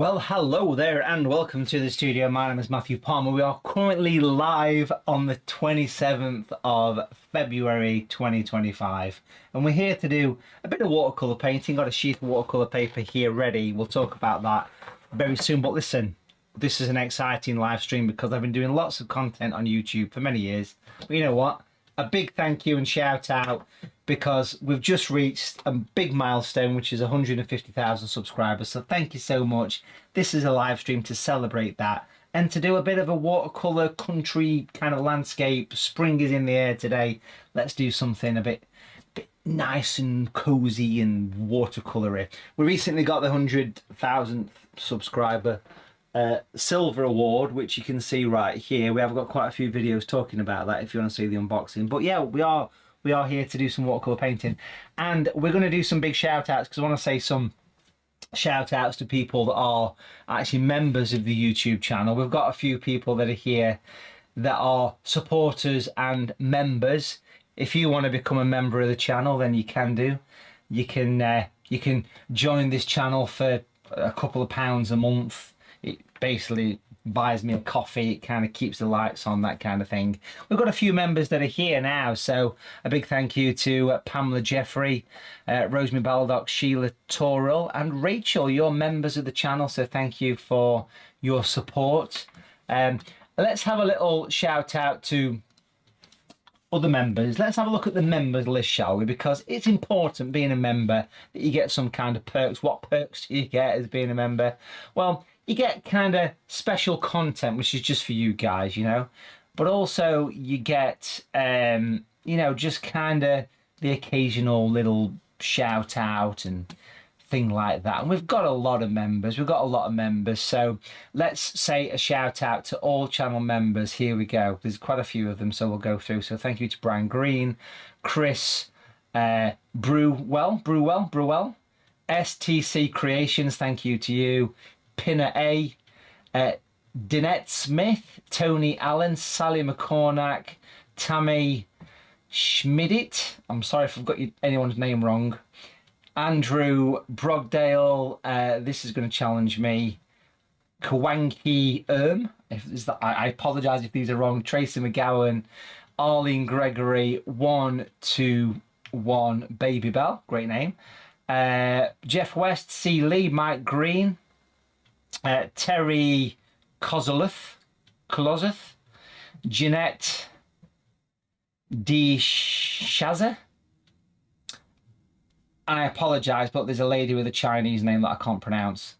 Well, hello there and welcome to the studio. My name is Matthew Palmer. We are currently live on the 27th of February 2025 and we're here to do a bit of watercolour painting. Got a sheet of watercolour paper here ready. We'll talk about that very soon, but listen, this is an exciting live stream because I've been doing lots of content on YouTube for many years. But you know what? A big thank you and shout out because we've just reached a big milestone, which is 150,000 subscribers. So thank you so much. This is a live stream to celebrate that and to do a bit of a watercolor country kind of landscape. Spring is in the air today. Let's do something a bit nice and cozy and watercolory. We recently got the 100,000th subscriber silver award, which you can see right here. We have got quite a few videos talking about that if you want to see the unboxing. But yeah, we are here to do some watercolor painting, and we're going to do some big shout outs because I want to say some shout outs to people that are actually members of the YouTube channel. We've got a few people that are here that are supporters and members. If you want to become a member of the channel, then you can do. You can join this channel for a couple of pounds a month. It basically buys me a coffee. It kind of keeps the lights on, that kind of thing. We've got a few members that are here now, so a big thank you to Pamela Jeffrey, Rosemary Baldock, Sheila Torrell and Rachel. You're members of the channel, so thank you for your support. Let's have a little shout out to other members. Let's have a look at the members list, shall we? Because it's important, being a member, that you get some kind of perks. What perks do you get as being a member? Well, you get kind of special content, which is just for you guys, you know, but also you get, you know, just kind of the occasional little shout out and thing like that. And we've got a lot of members. So let's say a shout out to all channel members. Here we go. There's quite a few of them, so we'll go through. So thank you to Brian Green, Chris, Brewell, STC Creations. Thank you to you. Pinner A, Dinette Smith, Tony Allen, Sally McCornack, Tammy Schmidit. I'm sorry if I've got anyone's name wrong. Andrew Brogdale. This is going to challenge me. Kawanki I apologise if these are wrong. Tracy McGowan, Arlene Gregory, 121 Baby Bell. Great name. Jeff West, C. Lee, Mike Green. Terry Kozoloth, Jeanette D. Shaza. I apologise, but there's a lady with a Chinese name that I can't pronounce.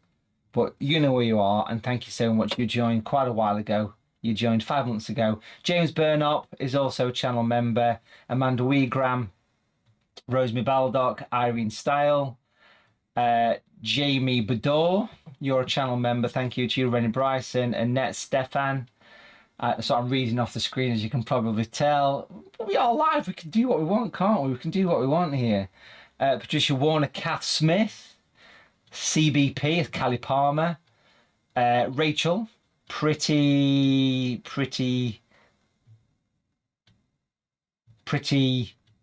But you know where you are, and thank you so much. You joined quite a while ago. You joined 5 months ago. James Burnop is also a channel member. Amanda Weegram, Rosemary Baldock, Irene Style, Jamie Bedore, you're a channel member. Thank you to you, Rennie Bryson, Annette Stefan. So I'm reading off the screen, as you can probably tell. We are live. We can do what we want, can't we? We can do what we want here. Patricia Warner, Kath Smith, CBP, Callie Palmer, Rachel, pretty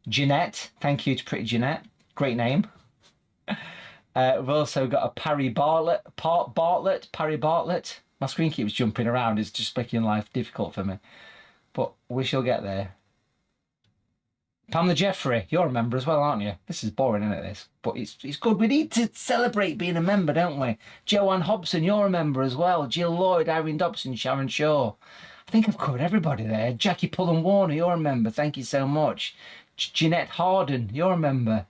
Jeanette. Thank you to Pretty Jeanette. Great name. We've also got a Parry Bartlett. My screen keeps jumping around. It's just making life difficult for me. But we shall get there. Pamela Jeffrey, you're a member as well, aren't you? This is boring, isn't it, this? But it's good. We need to celebrate being a member, don't we? Joanne Hobson, you're a member as well. Jill Lloyd, Irene Dobson, Sharon Shaw. I think I've covered everybody there. Jackie Pullen Warner, you're a member. Thank you so much. Jeanette Harden, you're a member.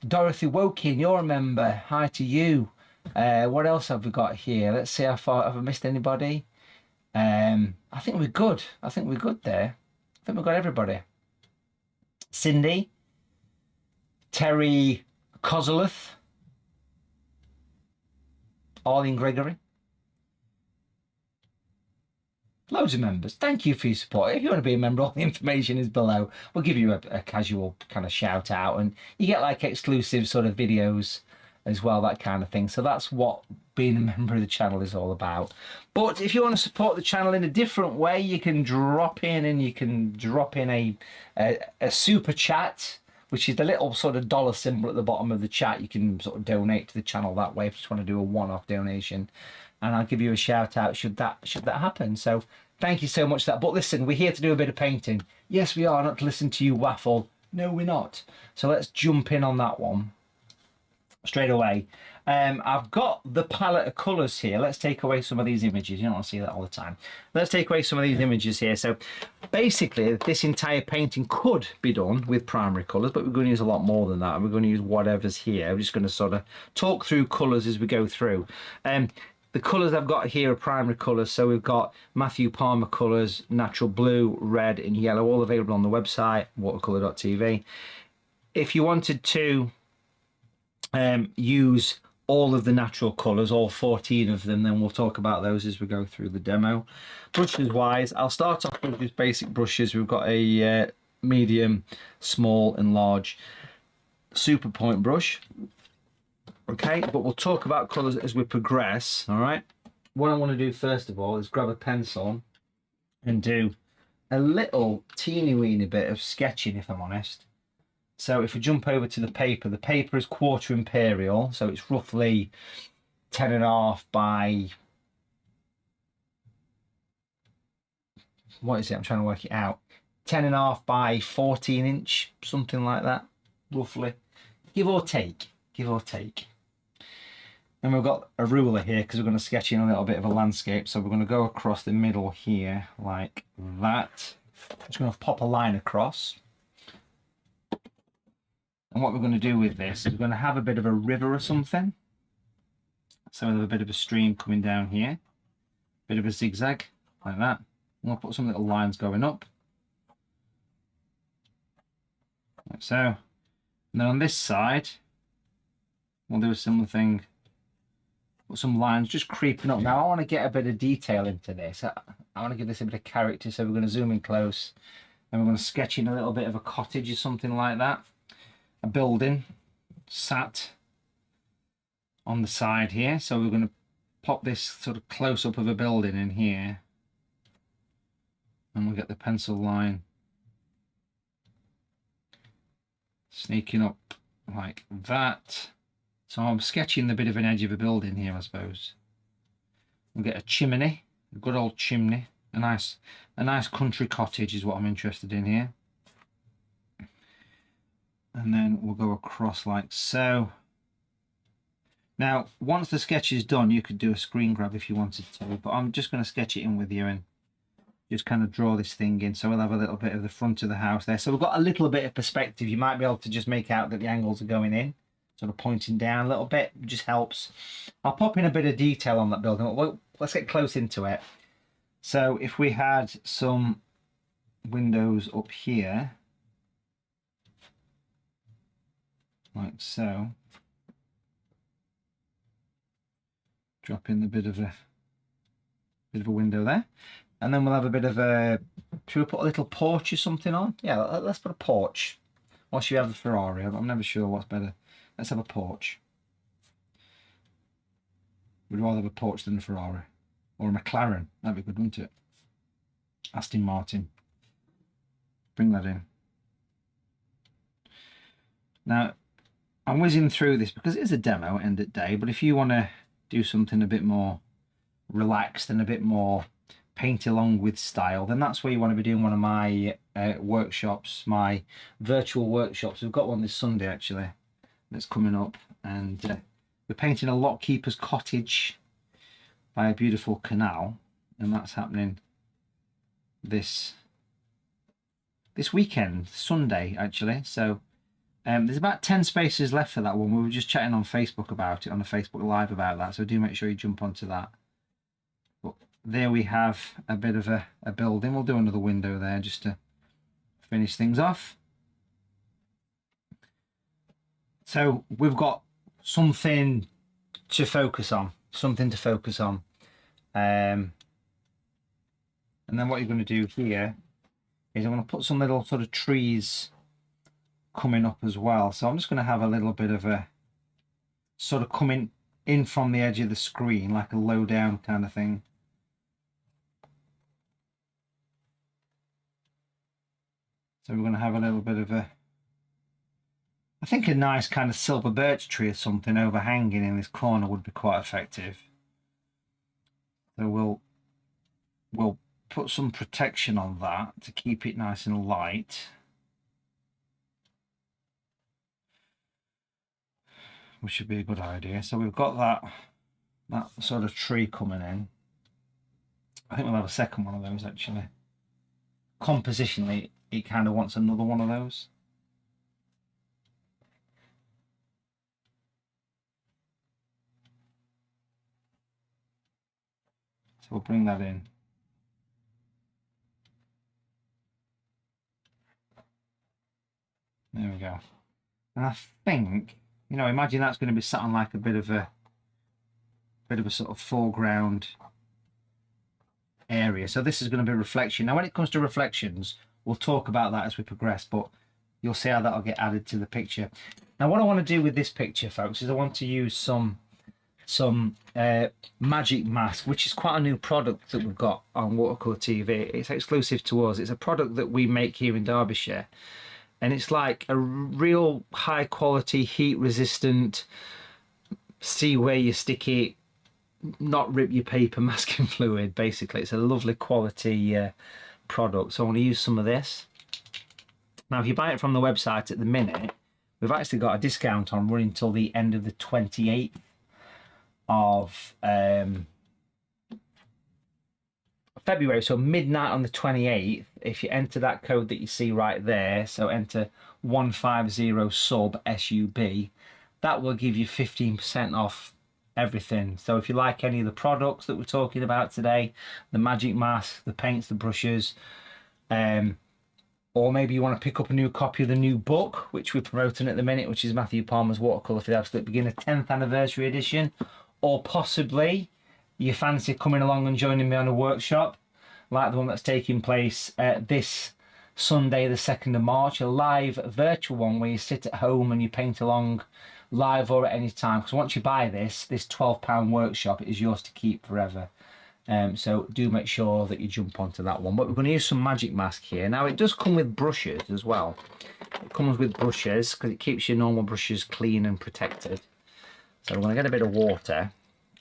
Dorothy Woking, you're a member. Hi to you. What else have we got here? Let's see how far. Have I missed anybody? I think we're good. I think we're good there. I think we've got everybody. Cindy. Terry Kozoloth. Arlene Gregory. Loads of members. Thank you for your support. If you want to be a member, all the information is below. We'll give you a casual kind of shout out, and you get like exclusive sort of videos as well, that kind of thing. So that's what being a member of the channel is all about. But if you want to support the channel in a different way, you can drop in, and you can drop in a super chat, which is the little sort of dollar symbol at the bottom of the chat. You can sort of donate to the channel that way if you just want to do a one-off donation, and I'll give you a shout out should that happen. So thank you so much for that. But listen, we're here to do a bit of painting. Yes, we are, not to listen to you waffle. No, we're not. So let's jump in on that one straight away. I've got the palette of colours here. Let's take away some of these images. You don't want to see that all the time. Let's take away some of these images here. So basically, this entire painting could be done with primary colours, but we're going to use a lot more than that. We're going to use whatever's here. We're just going to sort of talk through colours as we go through. The colours I've got here are primary colours. So we've got Matthew Palmer colours, natural blue, red and yellow, all available on the website, watercolour.tv. If you wanted to use all of the natural colours, all 14 of them, then we'll talk about those as we go through the demo. Brushes wise, I'll start off with just basic brushes. We've got a medium, small and large super point brush. Okay, but we'll talk about colours as we progress. All right, what I want to do first of all is grab a pencil and do a little teeny weeny bit of sketching, if I'm honest. So if we jump over to the paper is quarter imperial, so it's roughly 10.5 by, what is it? I'm trying to work it out. 10.5 by 14 inch, something like that, roughly. Give or take, give or take. And we've got a ruler here because we're going to sketch in a little bit of a landscape. So we're going to go across the middle here like that. Just going to pop a line across. And what we're going to do with this is we're going to have a bit of a river or something. So we have a bit of a stream coming down here. Bit of a zigzag, like that. I'm going to put some little lines going up. Like so. And then on this side, we'll do a similar thing. Put some lines just creeping up. Now I want to get a bit of detail into this. I want to give this a bit of character, so we're going to zoom in close. And we're going to sketch in a little bit of a cottage or something like that. A building sat on the side here, so we're going to pop this sort of close up of a building in here, and we'll get the pencil line sneaking up like that. So I'm sketching the bit of an edge of a building here, I suppose. We'll get a chimney, a good old chimney, a nice country cottage is what I'm interested in here. And then we'll go across like so. Now, once the sketch is done, you could do a screen grab if you wanted to, but I'm just going to sketch it in with you and just kind of draw this thing in. So we'll have a little bit of the front of the house there. So we've got a little bit of perspective. You might be able to just make out that the angles are going in, sort of pointing down a little bit. It just helps. I'll pop in a bit of detail on that building. Well, let's get close into it. So if we had some windows up here, like so, drop in the bit of a window there, and then we'll have a bit of a, should we put a little porch or something on? Yeah, let's put a porch. Or should we have the Ferrari? I'm never sure what's better. Let's have a porch. We'd rather have a porch than a Ferrari or a McLaren. That'd be good, wouldn't it? Aston Martin. Bring that in. Now, I'm whizzing through this because it is a demo at the end of the day, but if you want to do something a bit more relaxed and a bit more paint along with style, then that's where you want to be doing one of my workshops, my virtual workshops. We've got one this Sunday actually that's coming up, and we're painting a lockkeeper's cottage by a beautiful canal, and that's happening this weekend, Sunday actually. So there's about 10 spaces left for that one. We were just chatting on Facebook about it, on a Facebook Live about that, so do make sure you jump onto that. But there we have a bit of a building. We'll do another window there just to finish things off. So we've got something to focus on, and then what you're going to do here is I'm going to put some little sort of trees coming up as well. So I'm just going to have a little bit of a sort of coming in from the edge of the screen, like a low down kind of thing. So we're going to have a little bit of a I think a nice kind of silver birch tree or something overhanging in this corner would be quite effective. So we'll put some protection on that to keep it nice and light. Which should be a good idea. So we've got that sort of tree coming in. I think we'll have a second one of those actually. Compositionally, it kind of wants another one of those. So we'll bring that in. There we go. And I think, you know, imagine that's going to be sat on like a bit of a sort of foreground area. So this is going to be reflection. Now when it comes to reflections, we'll talk about that as we progress, but you'll see how that'll get added to the picture. Now what I want to do with this picture, folks, is I want to use some magic mask, which is quite a new product that we've got on Watercolour TV. It's exclusive to us. It's a product that we make here in Derbyshire, and it's like a real high quality, heat resistant, see where you stick it, not rip your paper masking fluid. Basically, it's a lovely quality product. So I want to use some of this. Now if you buy it from the website at the minute, we've actually got a discount on running till the end of the 28th of February, so midnight on the 28th. If you enter that code that you see right there, so enter 150 sub SUB, that will give you 15% off everything. So if you like any of the products that we're talking about today, the magic mask, the paints, the brushes, or maybe you want to pick up a new copy of the new book, which we're promoting at the minute, which is Matthew Palmer's Watercolour for the Absolute Beginner 10th anniversary edition, or possibly you fancy coming along and joining me on a workshop like the one that's taking place this Sunday, the 2nd of March, a live virtual one where you sit at home and you paint along live or at any time. Because once you buy this £12 workshop is yours to keep forever. So do make sure that you jump onto that one. But we're going to use some magic mask here. Now it does come with brushes as well. It comes with brushes because it keeps your normal brushes clean and protected. So we're going to get a bit of water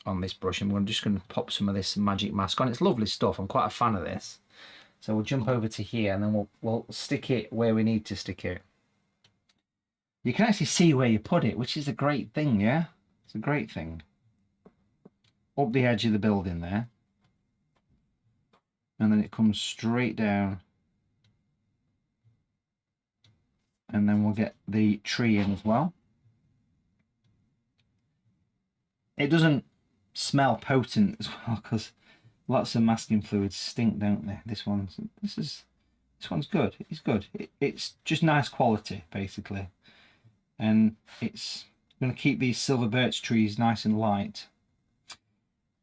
on this brush and we're just going to pop some of this magic mask on. It's lovely stuff. I'm quite a fan of this. So we'll jump over to here and then we'll stick it where we need to stick it. You can actually see where you put it, which is a great thing, yeah? It's a great thing. Up the edge of the building there. And then it comes straight down. And then we'll get the tree in as well. It doesn't smell potent as well because lots of masking fluids stink, don't they? This one's good. It's good. It's just nice quality basically, and it's going to keep these silver birch trees nice and light.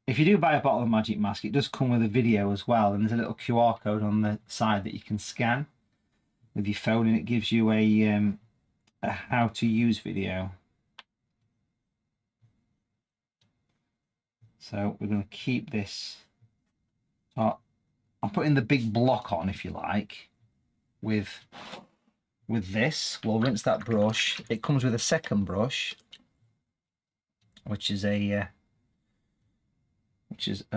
If you do buy a bottle of magic mask, it does come with a video as well, and there's a little QR code on the side that you can scan with your phone, and it gives you a how to use video. So we're going to keep this. I'm putting the big block on, if you like, with this. We'll rinse that brush. It comes with a second brush, which is a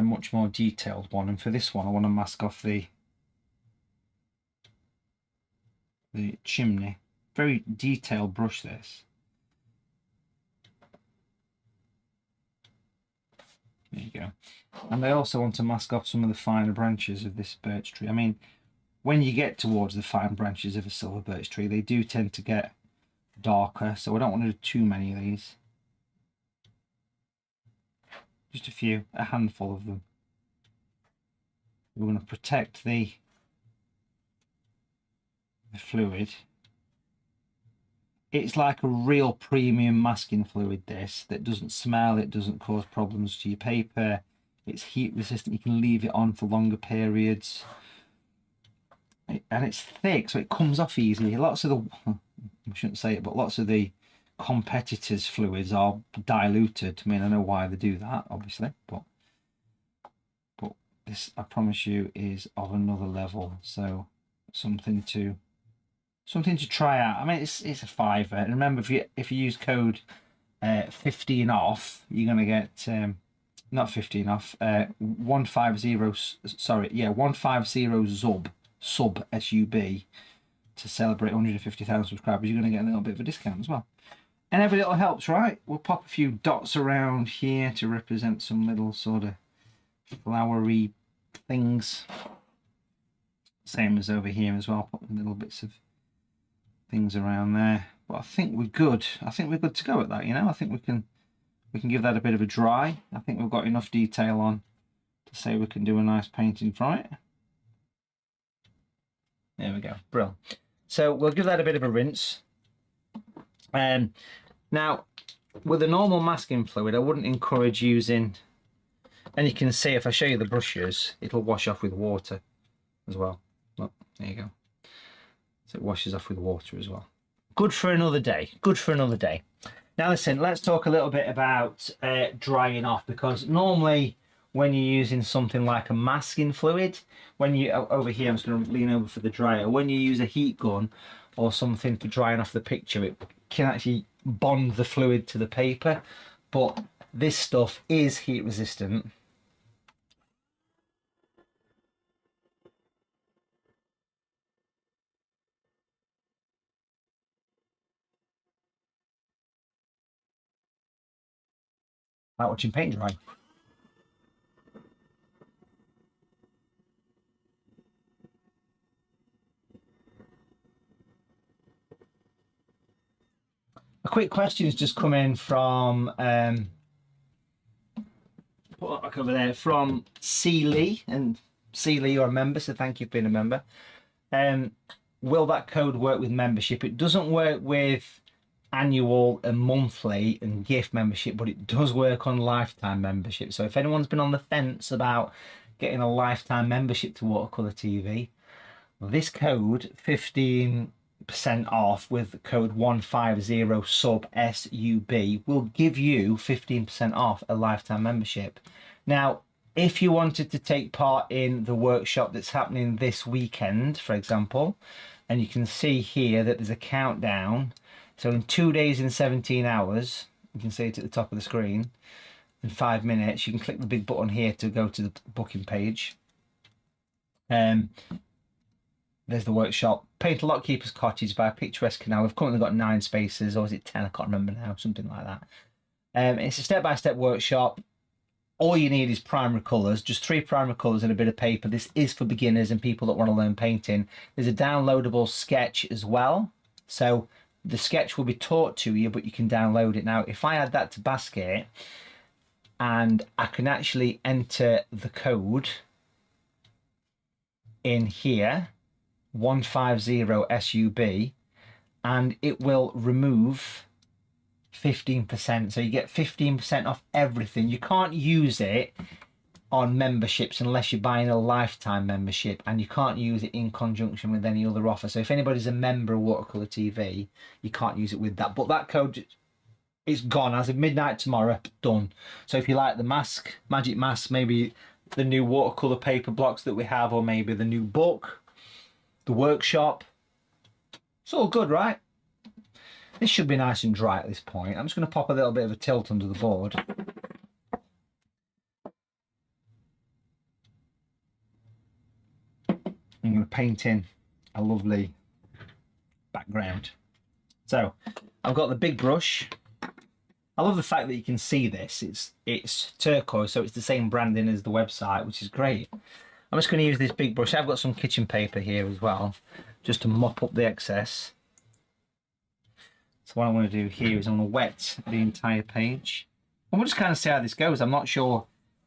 much more detailed one. And for this one, I want to mask off the chimney. Very detailed brush, this. There you go. And I also want to mask off some of the finer branches of this birch tree. I mean, when you get towards the fine branches of a silver birch tree, they do tend to get darker, so I don't want to do too many of these. Just a few, a handful of them. We're going to protect the fluid. It's like a real premium masking fluid, this, that doesn't smell, it doesn't cause problems to your paper, it's heat resistant, you can leave it on for longer periods, and it's thick, so it comes off easily. Lots of the, I shouldn't say it, but lots of the competitors' fluids are diluted. I mean, I know why they do that, obviously, but this, I promise you, is of another level. So something to something to try out. I mean, it's a £5, and remember, if you use code 15 off, you're gonna get not 15 off, 150. Sorry, yeah, 150 sub SUB to celebrate 150,000 subscribers. You're gonna get a little bit of a discount as well. And every little helps, right? We'll pop a few dots around here to represent some little sort of flowery things. Same as over here as well. Pop little bits of things around there. But I think we're good. I think we're good to go at that, you know. I think we can give that a bit of a dry. I think we've got enough detail on to say we can do a nice painting from it. There we go. Brilliant. So we'll give that a bit of a rinse. Now, with a normal masking fluid, I wouldn't encourage using, and you can see if I show you the brushes, it'll wash off with water as well. Look, there you go. So it washes off with water as well. Good for another day. Good for another day. Now listen, let's talk a little bit about drying off, because normally when you're using something like a masking fluid, when you, over here, I'm just going to lean over for the dryer, when you use a heat gun or something for drying off the picture, it can actually bond the fluid to the paper, but this stuff is heat resistant. Like watching paint dry. A quick question has just come in from put that back over there, from C Lee, and C Lee, you're a member, so thank you for being a member. Will that code work with membership? It doesn't work with annual and monthly and gift membership, but it does work on lifetime membership. So if anyone's been on the fence about getting a lifetime membership to Watercolour TV, this code 15% off with code 150 sub SUB will give you 15% off a lifetime membership. Now, if you wanted to take part in the workshop that's happening this weekend, for example, and you can see here that there's a countdown. So in 2 days and 17 hours, you can see it at the top of the screen, in 5 minutes, you can click the big button here to go to the booking page. There's the workshop, Paint a Lockkeeper's Cottage by a Picturesque Canal. We've currently got 9 spaces, or is it 10? I can't remember now, something like that. It's a step-by-step workshop. All you need is primary colours, just 3 primary colours and a bit of paper. This is for beginners and people that want to learn painting. There's a downloadable sketch as well. So the sketch will be taught to you, but you can download it. Now, if I add that to basket, and I can actually enter the code in here, 150 SUB, and it will remove 15%. So you get 15% off everything. You can't use it on memberships unless you're buying a lifetime membership, and you can't use it in conjunction with any other offer. So if anybody's a member of Watercolour TV, you can't use it with that. But that code is gone as of midnight tomorrow, done. So if you like the mask, magic mask, maybe the new watercolour paper blocks that we have, or maybe the new book, the workshop, it's all good, right? This should be nice and dry at this point. I'm just going to pop a little bit of a tilt under the board. I'm going to paint in a lovely background. So I've got the big brush. I love the fact that you can see this. It's turquoise, so it's the same branding as the website, which is great. I'm just going to use this big brush. I've got some kitchen paper here as well, just to mop up the excess. So what I want to do here is I want to wet the entire page. And we'll just kind of see how this goes. I'm not sure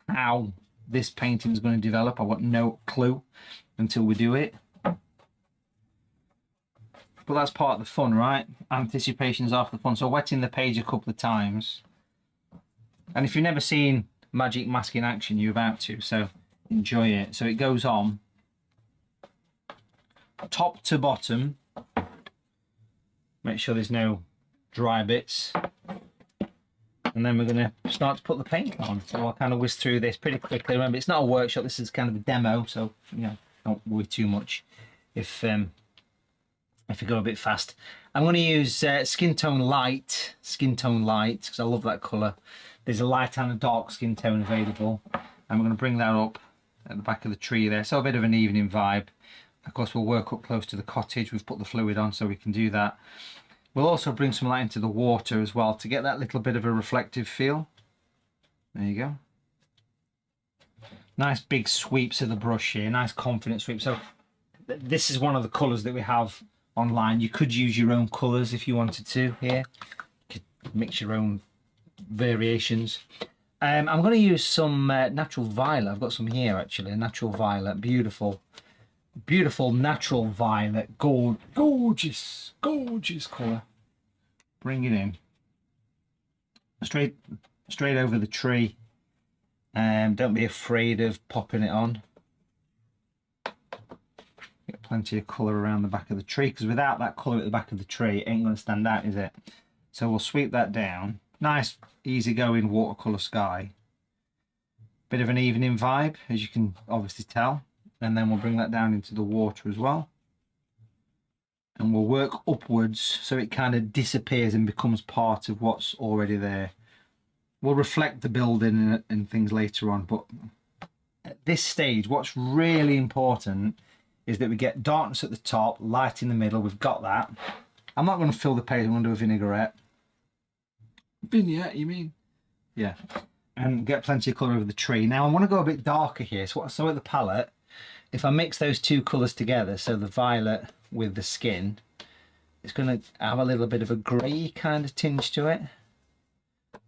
how this painting is going to develop. I've got no clue until we do it. But that's part of the fun, right? Anticipation is half the fun. So wetting the page a couple of times. And if you've never seen magic mask in action, you're about to. So enjoy it. So it goes on top to bottom. Make sure there's no dry bits. And then we're going to start to put the paint on. So I'll kind of whisk through this pretty quickly. Remember, it's not a workshop. This is kind of a demo. So, you know, don't worry too much if if you go a bit fast. I'm going to use skin tone light, because I love that colour. There's a light and a dark skin tone available. And we're going to bring that up at the back of the tree there, so a bit of an evening vibe. Of course, we'll work up close to the cottage. We've put the fluid on so we can do that. We'll also bring some light into the water as well to get that little bit of a reflective feel. There you go. Nice big sweeps of the brush here, nice confident sweep. So this is one of the colours that we have online. You could use your own colours if you wanted to here. You could mix your own variations. I'm going to use some natural violet. I've got some here actually, natural violet, beautiful natural violet, gorgeous colour. Bring it in straight over the tree. Don't be afraid of popping it on. Get plenty of colour around the back of the tree, because without that colour at the back of the tree, it ain't going to stand out, is it? So we'll sweep that down. Nice, easy-going watercolour sky. Bit of an evening vibe, as you can obviously tell. And then we'll bring that down into the water as well. And we'll work upwards so it kind of disappears and becomes part of what's already there. We'll reflect the building and things later on, but at this stage, what's really important is that we get darkness at the top, light in the middle. We've got that. I'm not going to fill the page. I'm going to do a vinaigrette. Vignette, you mean? Yeah. And get plenty of colour over the tree. Now, I want to go a bit darker here. So what I saw with the palette, if I mix those two colours together, so the violet with the skin, it's going to have a little bit of a grey kind of tinge to it.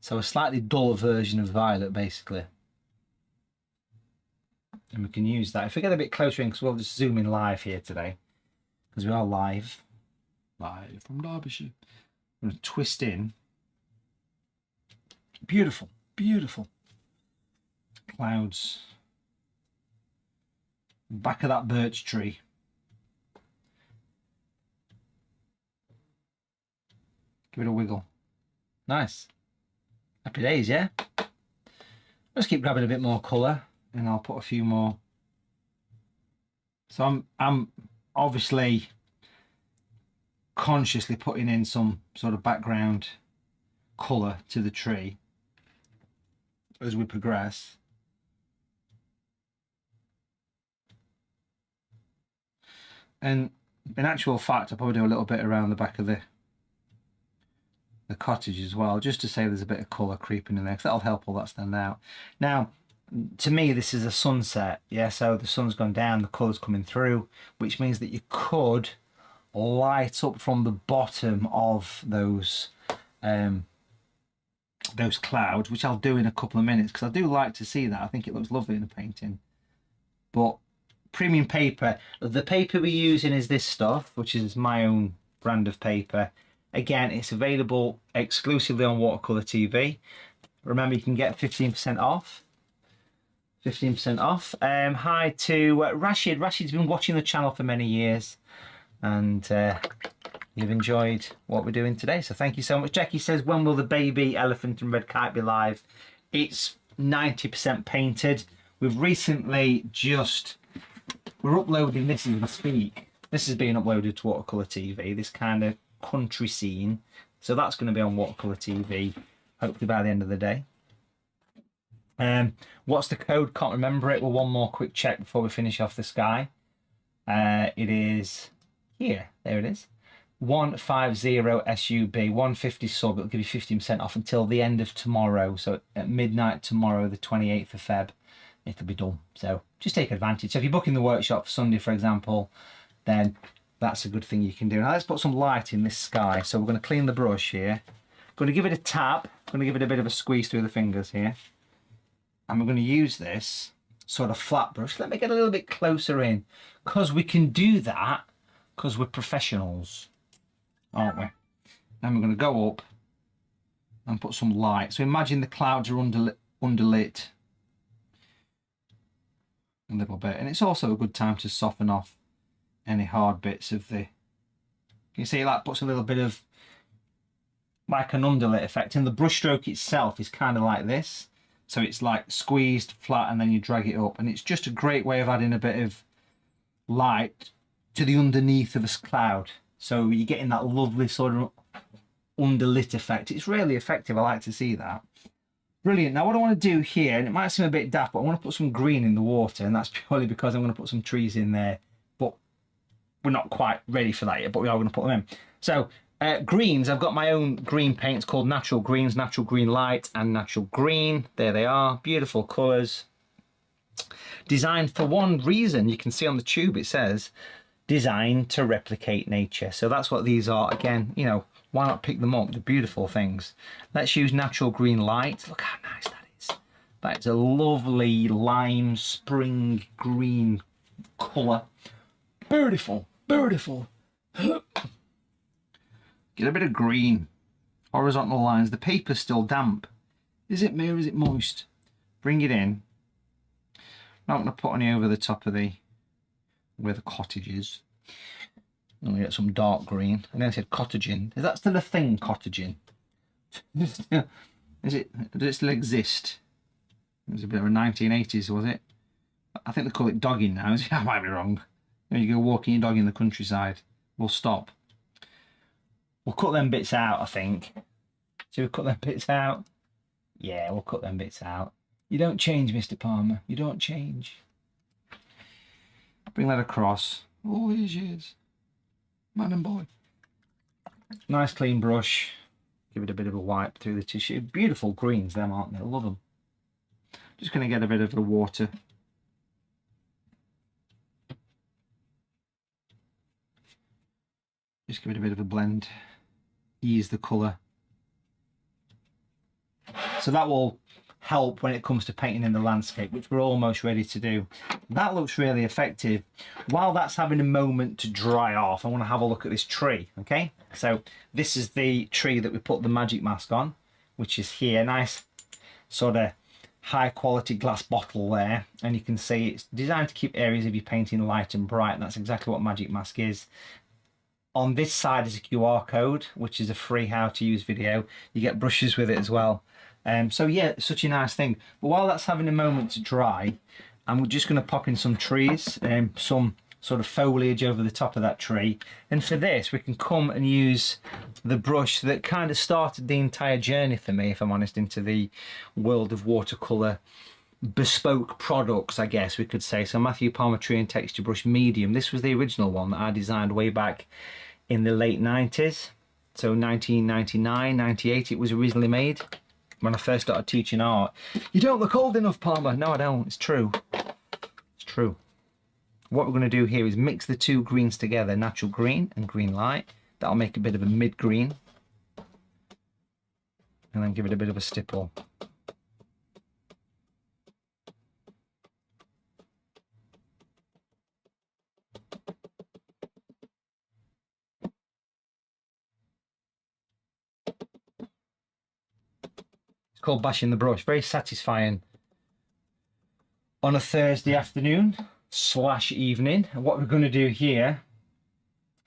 So a slightly duller version of violet, basically. And we can use that. If we get a bit closer in, because we'll just zoom in live here today, because we are live from Derbyshire. I'm going to twist in. Beautiful clouds. Back of that birch tree. Give it a wiggle. Nice. Happy days, yeah? Let's keep grabbing a bit more colour, and I'll put a few more. So I'm obviously consciously putting in some sort of background colour to the tree as we progress. And in actual fact, I'll probably do a little bit around the back of the cottage as well, just to say there's a bit of colour creeping in there, because that'll help all that stand out. Now, to me, this is a sunset, yeah, so the sun's gone down, the colour's coming through, which means that you could light up from the bottom of those clouds, which I'll do in a couple of minutes, because I do like to see that. I think it looks lovely in a painting. But premium paper, the paper we're using is this stuff, which is my own brand of paper. Again, it's available exclusively on Watercolour TV. Remember, you can get 15% off. 15% off. Hi to Rashid. Rashid's been watching the channel for many years, and you've enjoyed what we're doing today, so thank you so much. Jackie says, when will the baby elephant and red kite be live? It's 90% painted. We've recently we're uploading this as we speak. This is being uploaded to Watercolour TV, this kind of country scene. So that's going to be on Watercolour TV, hopefully by the end of the day. What's the code? Can't remember it. Well, one more quick check before we finish off the sky. It is here. There it is. 150 SUB, 150 sub. It'll give you 15% off until the end of tomorrow. So at midnight tomorrow, the 28th of Feb, it'll be done. So just take advantage. So if you're booking the workshop for Sunday, for example, then that's a good thing you can do. Now let's put some light in this sky. So we're going to clean the brush here. Going to give it a tap. Going to give it a bit of a squeeze through the fingers here. And we're going to use this sort of flat brush. Let me get a little bit closer in, because we can do that because we're professionals, aren't we? Then we're going to go up and put some light. So imagine the clouds are underlit a little bit, and it's also a good time to soften off any hard bits of the. You see, that puts a little bit of like an underlit effect, and the brush stroke itself is kind of like this. So it's like squeezed flat and then you drag it up, and it's just a great way of adding a bit of light to the underneath of a cloud. So you're getting that lovely sort of underlit effect. It's really effective. I like to see that. Brilliant. Now what I want to do here, and it might seem a bit daft, but I want to put some green in the water, and that's purely because I'm going to put some trees in there, but we're not quite ready for that yet, but we are going to put them in. So greens, I've got my own green paints called Natural Greens, Natural Green Light and Natural Green. There they are, beautiful colours. Designed for one reason. You can see on the tube it says designed to replicate nature. So that's what these are. Again, you know, why not pick them up? They're beautiful things. Let's use Natural Green Light. Look how nice that is. That is a lovely lime spring green colour. Beautiful, beautiful. Get a bit of green. Horizontal lines. The paper's still damp. Is it me or is it moist? Bring it in. Not going to put any over the top of where the cottage is. I'm going to get some dark green. And then I said cottaging. Is that still a thing, cottaging? Does it still exist? It was a bit of a 1980s, was it? I think they call it dogging now. I might be wrong. You go walking your dog in the countryside. We'll stop. We'll cut them bits out, I think. Should we cut them bits out? Yeah, we'll cut them bits out. You don't change, Mr. Palmer. You don't change. Bring that across. All these years. Man and boy. Nice clean brush. Give it a bit of a wipe through the tissue. Beautiful greens, them, aren't they? I love them. Just going to get a bit of the water. Just give it a bit of a blend. Ease the colour. So that will help when it comes to painting in the landscape, which we're almost ready to do. That looks really effective. While that's having a moment to dry off, I want to have a look at this tree. Okay, so this is the tree that we put the magic mask on, which is here. Nice sort of high quality glass bottle there, and you can see it's designed to keep areas of your painting light and bright, and that's exactly what magic mask is. On this side is a QR code, which is a free how to use video. You get brushes with it as well. So yeah, it's such a nice thing. But while that's having a moment to dry, I'm just going to pop in some trees, some sort of foliage over the top of that tree. And for this, we can come and use the brush that kind of started the entire journey for me, if I'm honest, into the world of watercolour bespoke products, I guess we could say. So Matthew Palmer Tree and Texture Brush Medium. This was the original one that I designed way back in the late 90s. So 1999, 98 it was originally made. When I first started teaching art. You don't look old enough, Palmer. No, I don't. It's true. It's true. What we're going to do here is mix the two greens together, Natural Green and Green Light. That'll make a bit of a mid-green. And then give it a bit of a stipple. It's called bashing the brush. Very satisfying on a Thursday afternoon / evening. And what we're going to do here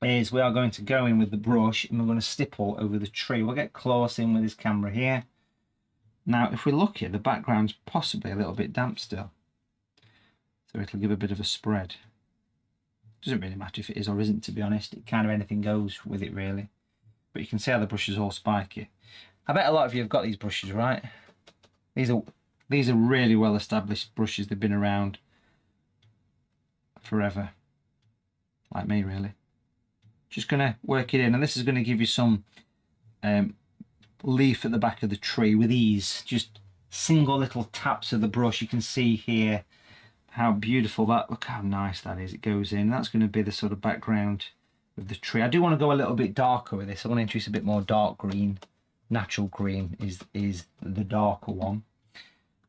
is we are going to go in with the brush and we're going to stipple over the tree. We'll get close in with this camera here. Now, if we look here, the background's possibly a little bit damp still. So it'll give a bit of a spread. Doesn't really matter if it is or isn't, to be honest. It kind of anything goes with it, really. But you can see how the brush is all spiky. I bet a lot of you have got these brushes, right? These are really well established brushes. They've been around forever, like me, really. Just gonna work it in, and this is going to give you some leaf at the back of the tree with ease. Just single little taps of the brush. You can see here how beautiful that. Look how nice that is. It goes in. That's going to be the sort of background of the tree. I do want to go a little bit darker with this. I want to introduce a bit more dark green. Natural green is the darker one,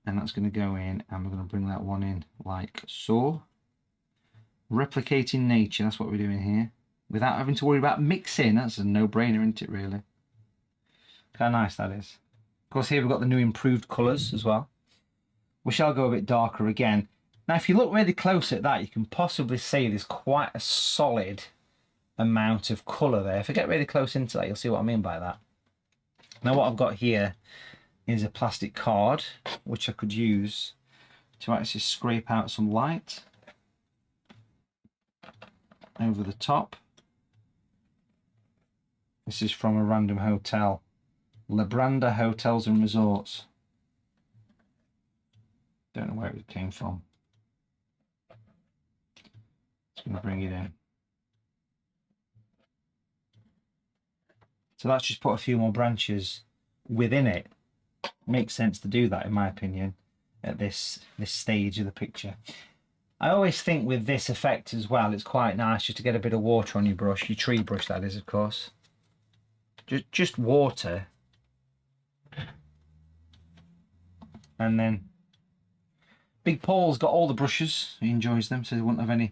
and that's going to go in, and we're going to bring that one in like so. Replicating nature, that's what we're doing here, without having to worry about mixing. That's a no-brainer, isn't it, really? Look how nice that is. Of course, here we've got the new improved colours as well. We shall go a bit darker again. Now, if you look really close at that, you can possibly see there's quite a solid amount of colour there. If I get really close into that, you'll see what I mean by that. Now what I've got here is a plastic card, which I could use to actually scrape out some light over the top. This is from a random hotel. Labranda Hotels and Resorts. Don't know where it came from. Just going to bring it in. So that's just put a few more branches within it. Makes sense to do that, in my opinion, at this stage of the picture. I always think with this effect as well, it's quite nice just to get a bit of water on your brush, your tree brush that is, of course. Just water. And then Big Paul's got all the brushes. He enjoys them, so he wouldn't have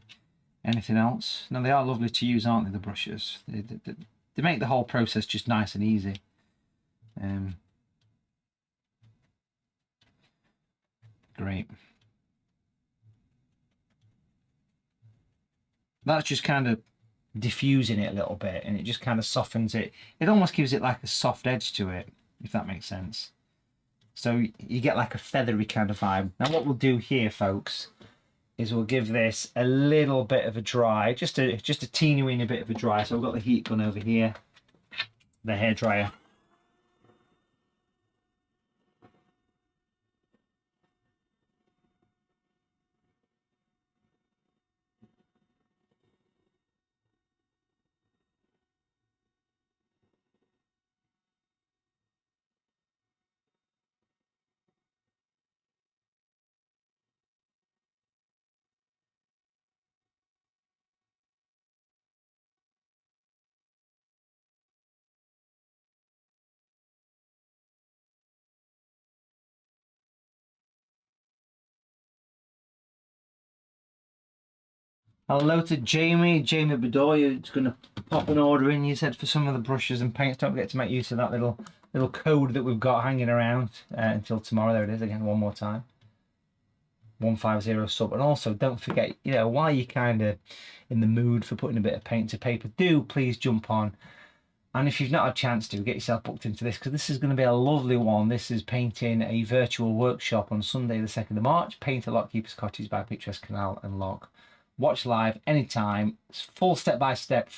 anything else. Now, they are lovely to use, aren't they, the brushes? They make the whole process just nice and easy. Great. That's just kind of diffusing it a little bit, and it just kind of softens it. It almost gives it like a soft edge to it, if that makes sense. So you get like a feathery kind of vibe. Now what we'll do here, folks, is we'll give this a little bit of a dry, just a teeny weeny bit of a dry. So we've got the heat gun over here, the hairdryer. Hello to Jamie Bedoya, who's going to pop an order in, you said, for some of the brushes and paints. Don't forget to make use of that little code that we've got hanging around until tomorrow. There it is again, one more time. 150 sub. And also don't forget, you know, while you're kind of in the mood for putting a bit of paint to paper, do please jump on. And if you've not had a chance to, get yourself booked into this, because this is going to be a lovely one. This is painting a virtual workshop on Sunday the 2nd of March. Paint a Lockkeeper's Cottage by Picturesque Canal and Lock. Watch live anytime. It's full step-by-step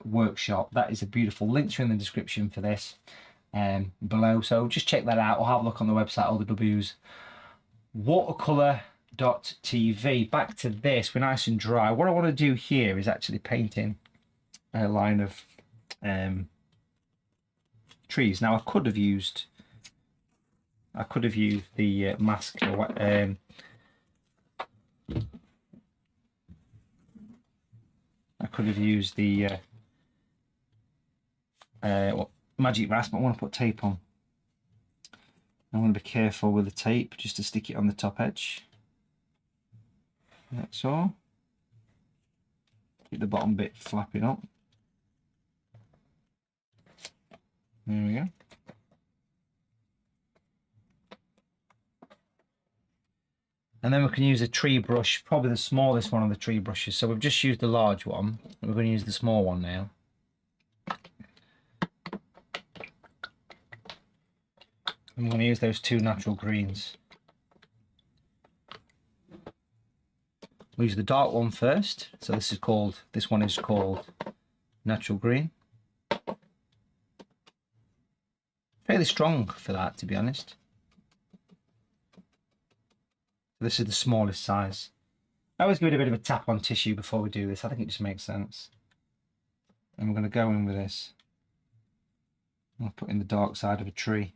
workshop. That is a beautiful. Links are in the description for this below. So just check that out or have a look on the website, all the W's. Watercolour.tv. Back to this. We're nice and dry. What I want to do here is actually painting a line of trees. Now I could have used the mask. I could have used the magic rasp, but I want to put tape on. I want to be careful with the tape just to stick it on the top edge. That's all. Keep the bottom bit flapping up. There we go. And then we can use a tree brush, probably the smallest one of the tree brushes. So we've just used the large one. We're going to use the small one now. I'm going to use those two natural greens. We'll use the dark one first. So this one is called natural green. Fairly strong for that, to be honest. This is the smallest size. I always give it a bit of a tap on tissue before we do this. I think it just makes sense. And we're going to go in with this. I'll put in the dark side of a tree.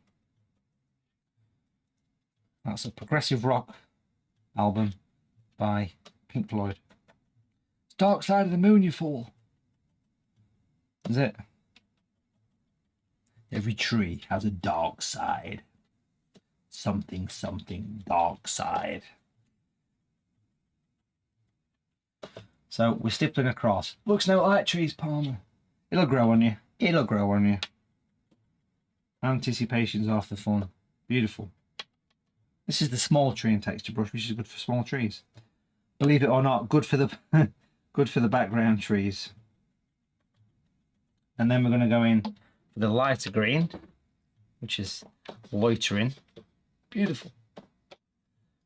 That's a progressive rock album by Pink Floyd. It's Dark Side of the Moon, you fool. Is it? Every tree has a dark side. Something, something, dark side. So we're stippling across. Looks no like trees, Palmer. It'll grow on you. It'll grow on you. Anticipation's half the fun. Beautiful. This is the small tree and texture brush, which is good for small trees. Believe it or not, good for the good for the background trees. And then we're going to go in for the lighter green, which is loitering. Beautiful.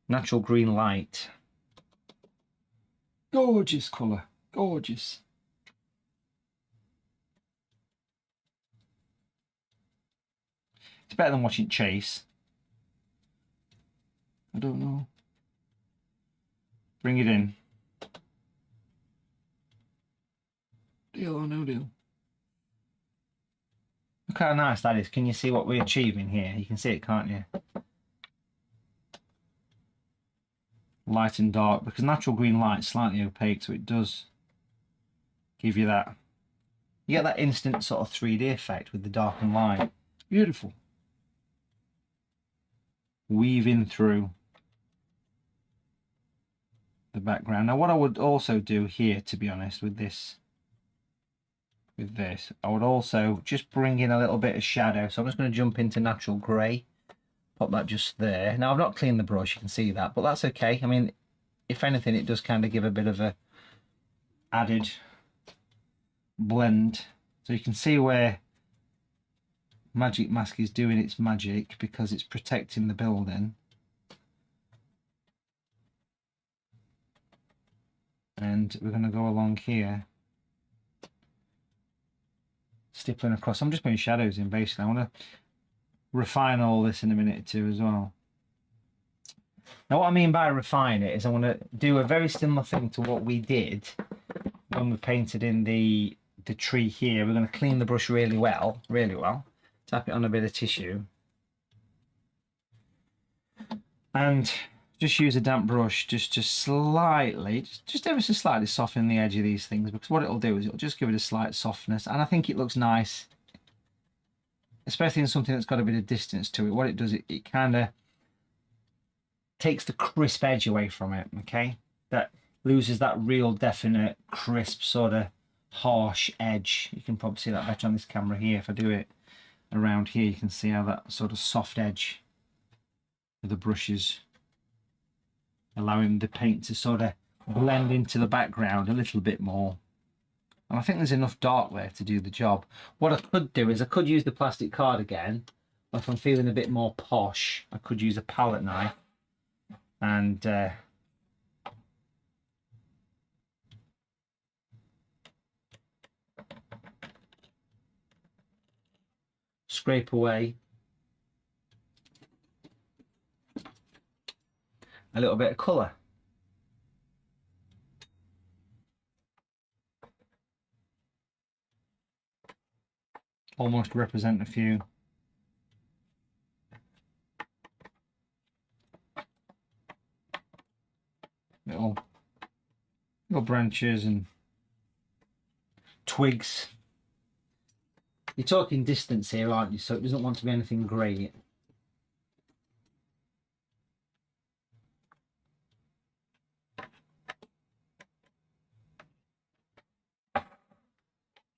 Natural green light. Gorgeous colour. Gorgeous. It's better than watching Chase. I don't know. Bring it in. Deal or no deal? Look how nice that is. Can you see what we're achieving here? You can see it, can't you? Light and dark, because natural green light is slightly opaque, so it does give you that. You get that instant sort of 3D effect with the dark and light. Beautiful. Weaving through the background. Now what I would also do here, to be honest, with this, I would also just bring in a little bit of shadow. So I'm just going to jump into natural grey. Pop that just there. Now I've not cleaned the brush, you can see that, but that's okay. I mean, if anything, it does kind of give a bit of a added blend. So you can see where Magic Mask is doing its magic, because it's protecting the building. And we're going to go along here, stippling across. I'm just putting shadows in, basically. I want to refine all this in a minute or two as well. Now what I mean by refine it is I want to do a very similar thing to what we did when we painted in the tree here. We're going to clean the brush really well, tap it on a bit of tissue, and just use a damp brush just to slightly, just ever so slightly soften the edge of these things, because what it'll do is it'll just give it a slight softness, and I think it looks nice, especially in something that's got a bit of distance to it. What it does, it kind of takes the crisp edge away from it, okay? That loses that real definite crisp sort of harsh edge. You can probably see that better on this camera here. If I do it around here, you can see how that sort of soft edge of the brushes, allowing the paint to sort of blend into the background a little bit more. And I think there's enough dark there to do the job. What I could do is I could use the plastic card again, or if I'm feeling a bit more posh, I could use a palette knife and scrape away a little bit of colour. Almost represent a few little branches and twigs. You're talking distance here, aren't you? So it doesn't want to be anything great.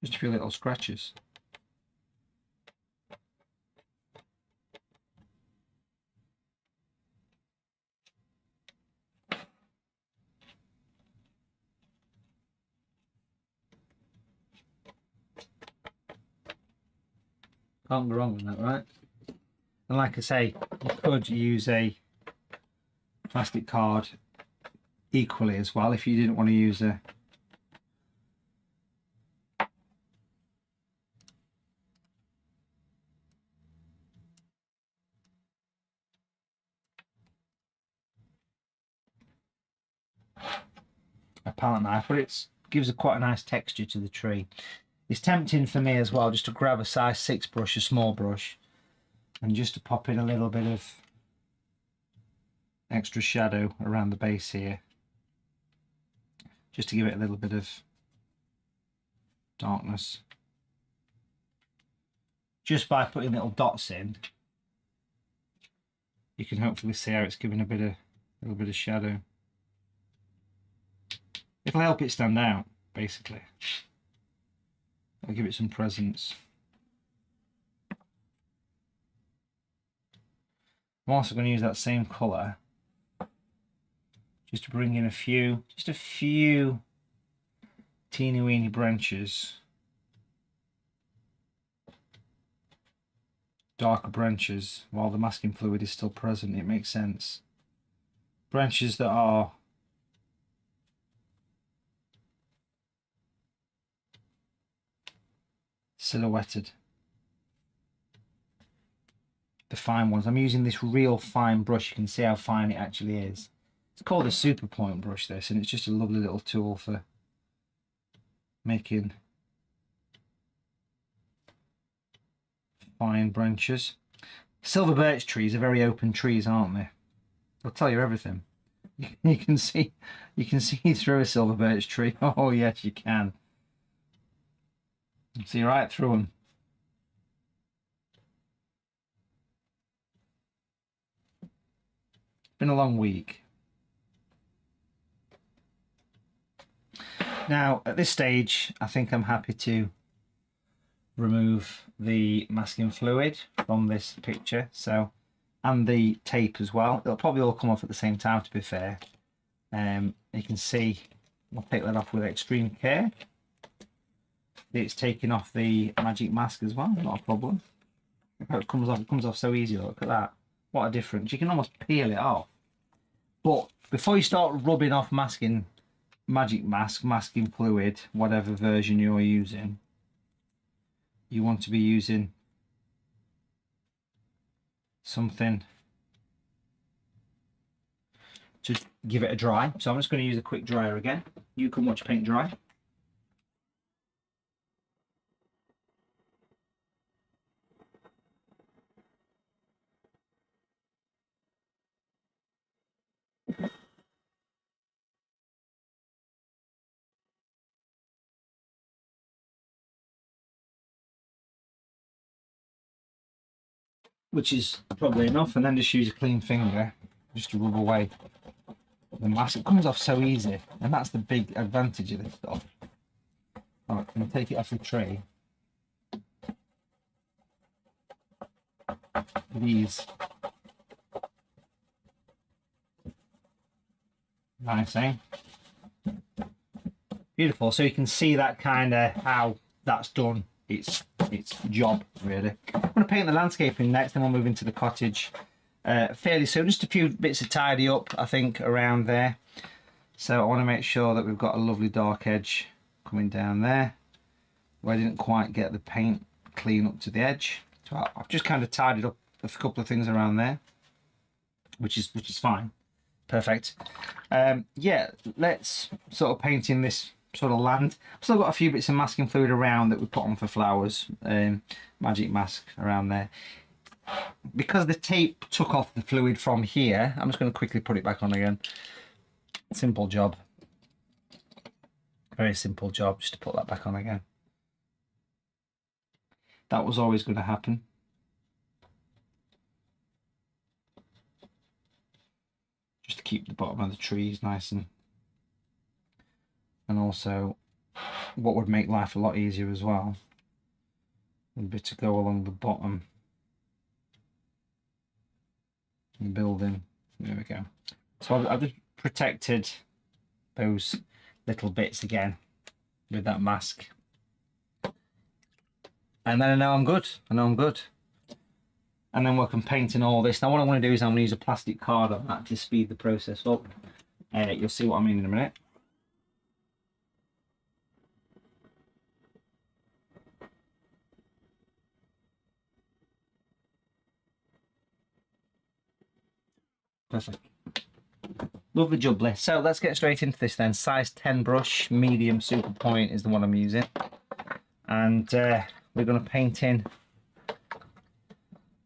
Just a few little scratches. Can't go wrong with that, right? And like I say, you could use a plastic card equally as well if you didn't want to use a palette knife, but it gives quite a nice texture to the tree. It's tempting for me as well just to grab a size 6 brush, a small brush, and just to pop in a little bit of extra shadow around the base here, just to give it a little bit of darkness. Just by putting little dots in, you can hopefully see how it's giving a little bit of shadow. It'll help it stand out, basically. It'll give it some presence. I'm also going to use that same colour just to bring in just a few teeny weeny branches, darker branches, while the masking fluid is still present. It makes sense. Branches that are silhouetted. the fine ones. I'm using this real fine brush. You can see how fine it actually is. It's called a super point brush, this, and it's just a lovely little tool for making fine branches. Silver birch trees are very open trees, aren't they? They'll tell you everything. You can see through a silver birch tree. Oh yes, you can. See right through them. It's been a long week. Now at this stage, I think I'm happy to remove the masking fluid from this picture, so, and the tape as well. It'll probably all come off at the same time, to be fair. You can see I'll take that off with extreme care. It's taking off the magic mask as well, not a problem. It comes off so easy. Look at that, what a difference. You can almost peel it off. But before you start rubbing off masking fluid, whatever version you're using, you want to be using something to give it a dry. So I'm just going to use a quick dryer again. You can watch paint dry. Which is probably enough, and then just use a clean finger just to rub away the mask. It comes off so easy, and that's the big advantage of this stuff. Alright, I'm going to take it off the tray. These. Nice, eh? Beautiful. So you can see that kind of how that's done its job, really. I'm going to paint the landscaping next, then we'll move into the cottage fairly soon. Just a few bits to tidy up, I think, around there. So I want to make sure that we've got a lovely dark edge coming down there, where I didn't quite get the paint clean up to the edge. So I've just kind of tidied up a couple of things around there, which is fine. Perfect. Yeah, let's sort of paint in this sort of land. I've still got a few bits of masking fluid around that we put on for flowers, magic mask around there. Because the tape took off the fluid from here, I'm just going to quickly put it back on again. Simple job. Very simple job, just to put that back on again. That was always going to happen. Just to keep the bottom of the trees nice, and also what would make life a lot easier as well would be to go along the bottom and building. There we go. So I've just protected those little bits again with that mask, and then I know I'm good. And then work on painting all this. Now what I'm going to do is I'm going to use a plastic card on that to speed the process up. You'll see what I mean in a minute. Perfect. Lovely jubbly. So let's get straight into this then. Size 10 brush, medium super point is the one I'm using. And we're going to paint in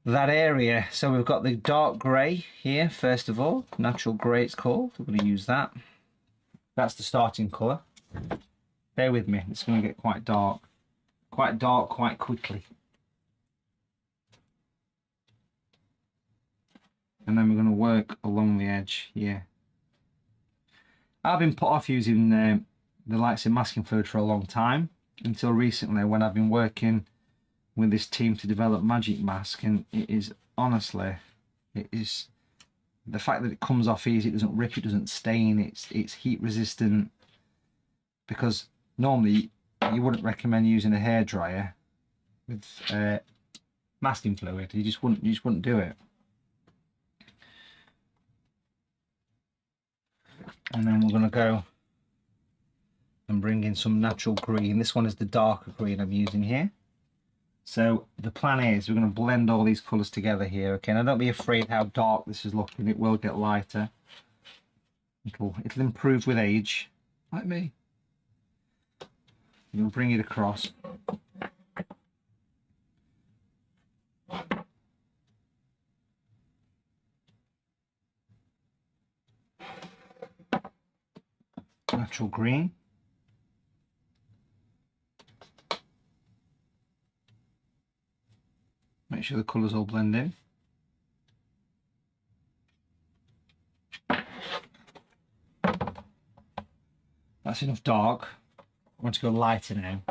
that area. So we've got the dark grey here, first of all. Natural grey it's called. We're going to use that. That's the starting colour. Bear with me, it's going to get quite dark quite quickly. And then we're going to work along the edge here. I've been put off using the likes of masking fluid for a long time, until recently when I've been working with this team to develop magic mask, and it is honestly, it is the fact that it comes off easy, it doesn't rip, it doesn't stain, it's heat resistant, because normally you wouldn't recommend using a hairdryer with masking fluid. You just wouldn't do it. And then we're going to go and bring in some natural green. This one is the darker green I'm using here. So the plan is we're going to blend all these colours together here. Okay, now don't be afraid how dark this is looking. It will get lighter. It'll improve with age, like me. You'll bring it across. Natural green. Make sure the colours all blend in. That's enough dark. I want to go lighter now.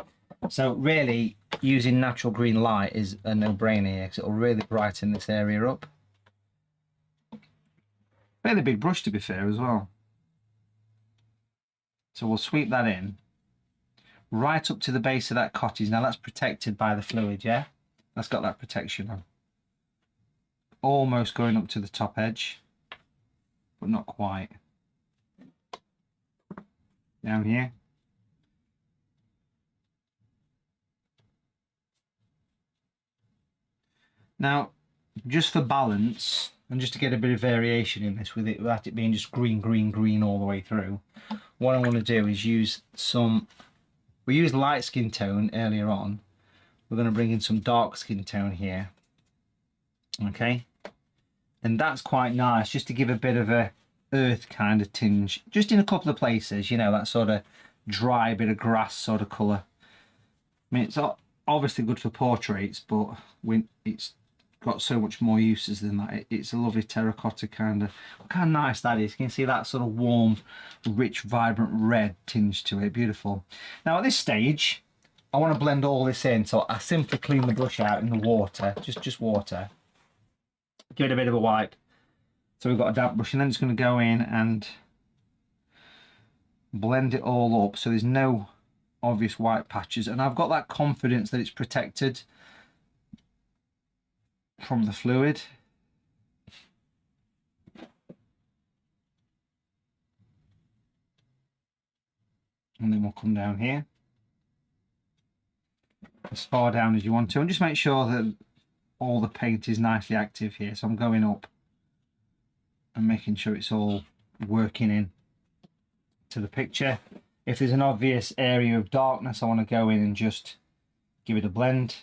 So really, using natural green light is a no-brainer here because it'll really brighten this area up. Fairly big brush to be fair as well. So we'll sweep that in right up to the base of that cottage. Now that's protected by the fluid, yeah? That's got that protection on. Almost going up to the top edge, but not quite. Down here. Now, just for balance, and just to get a bit of variation in this, without it being just green, green, green all the way through, what I want to do is use some, we used light skin tone earlier on, we're going to bring in some dark skin tone here, okay, and that's quite nice, just to give a bit of a earth kind of tinge, just in a couple of places, you know, that sort of dry bit of grass sort of colour. I mean, it's obviously good for portraits, but it's got so much more uses than that. It's a lovely terracotta kind of, look how nice that is. You can see that sort of warm, rich, vibrant red tinge to it. Beautiful. Now at this stage, I want to blend all this in, so I simply clean the brush out in the water, just water. Give it a bit of a wipe. So we've got a damp brush, and then it's going to go in and blend it all up so there's no obvious white patches, and I've got that confidence that it's protected from the fluid. And then we'll come down here as far down as you want to, and just make sure that all the paint is nicely active here. So I'm going up and making sure it's all working in to the picture. If there's an obvious area of darkness, I want to go in and just give it a blend.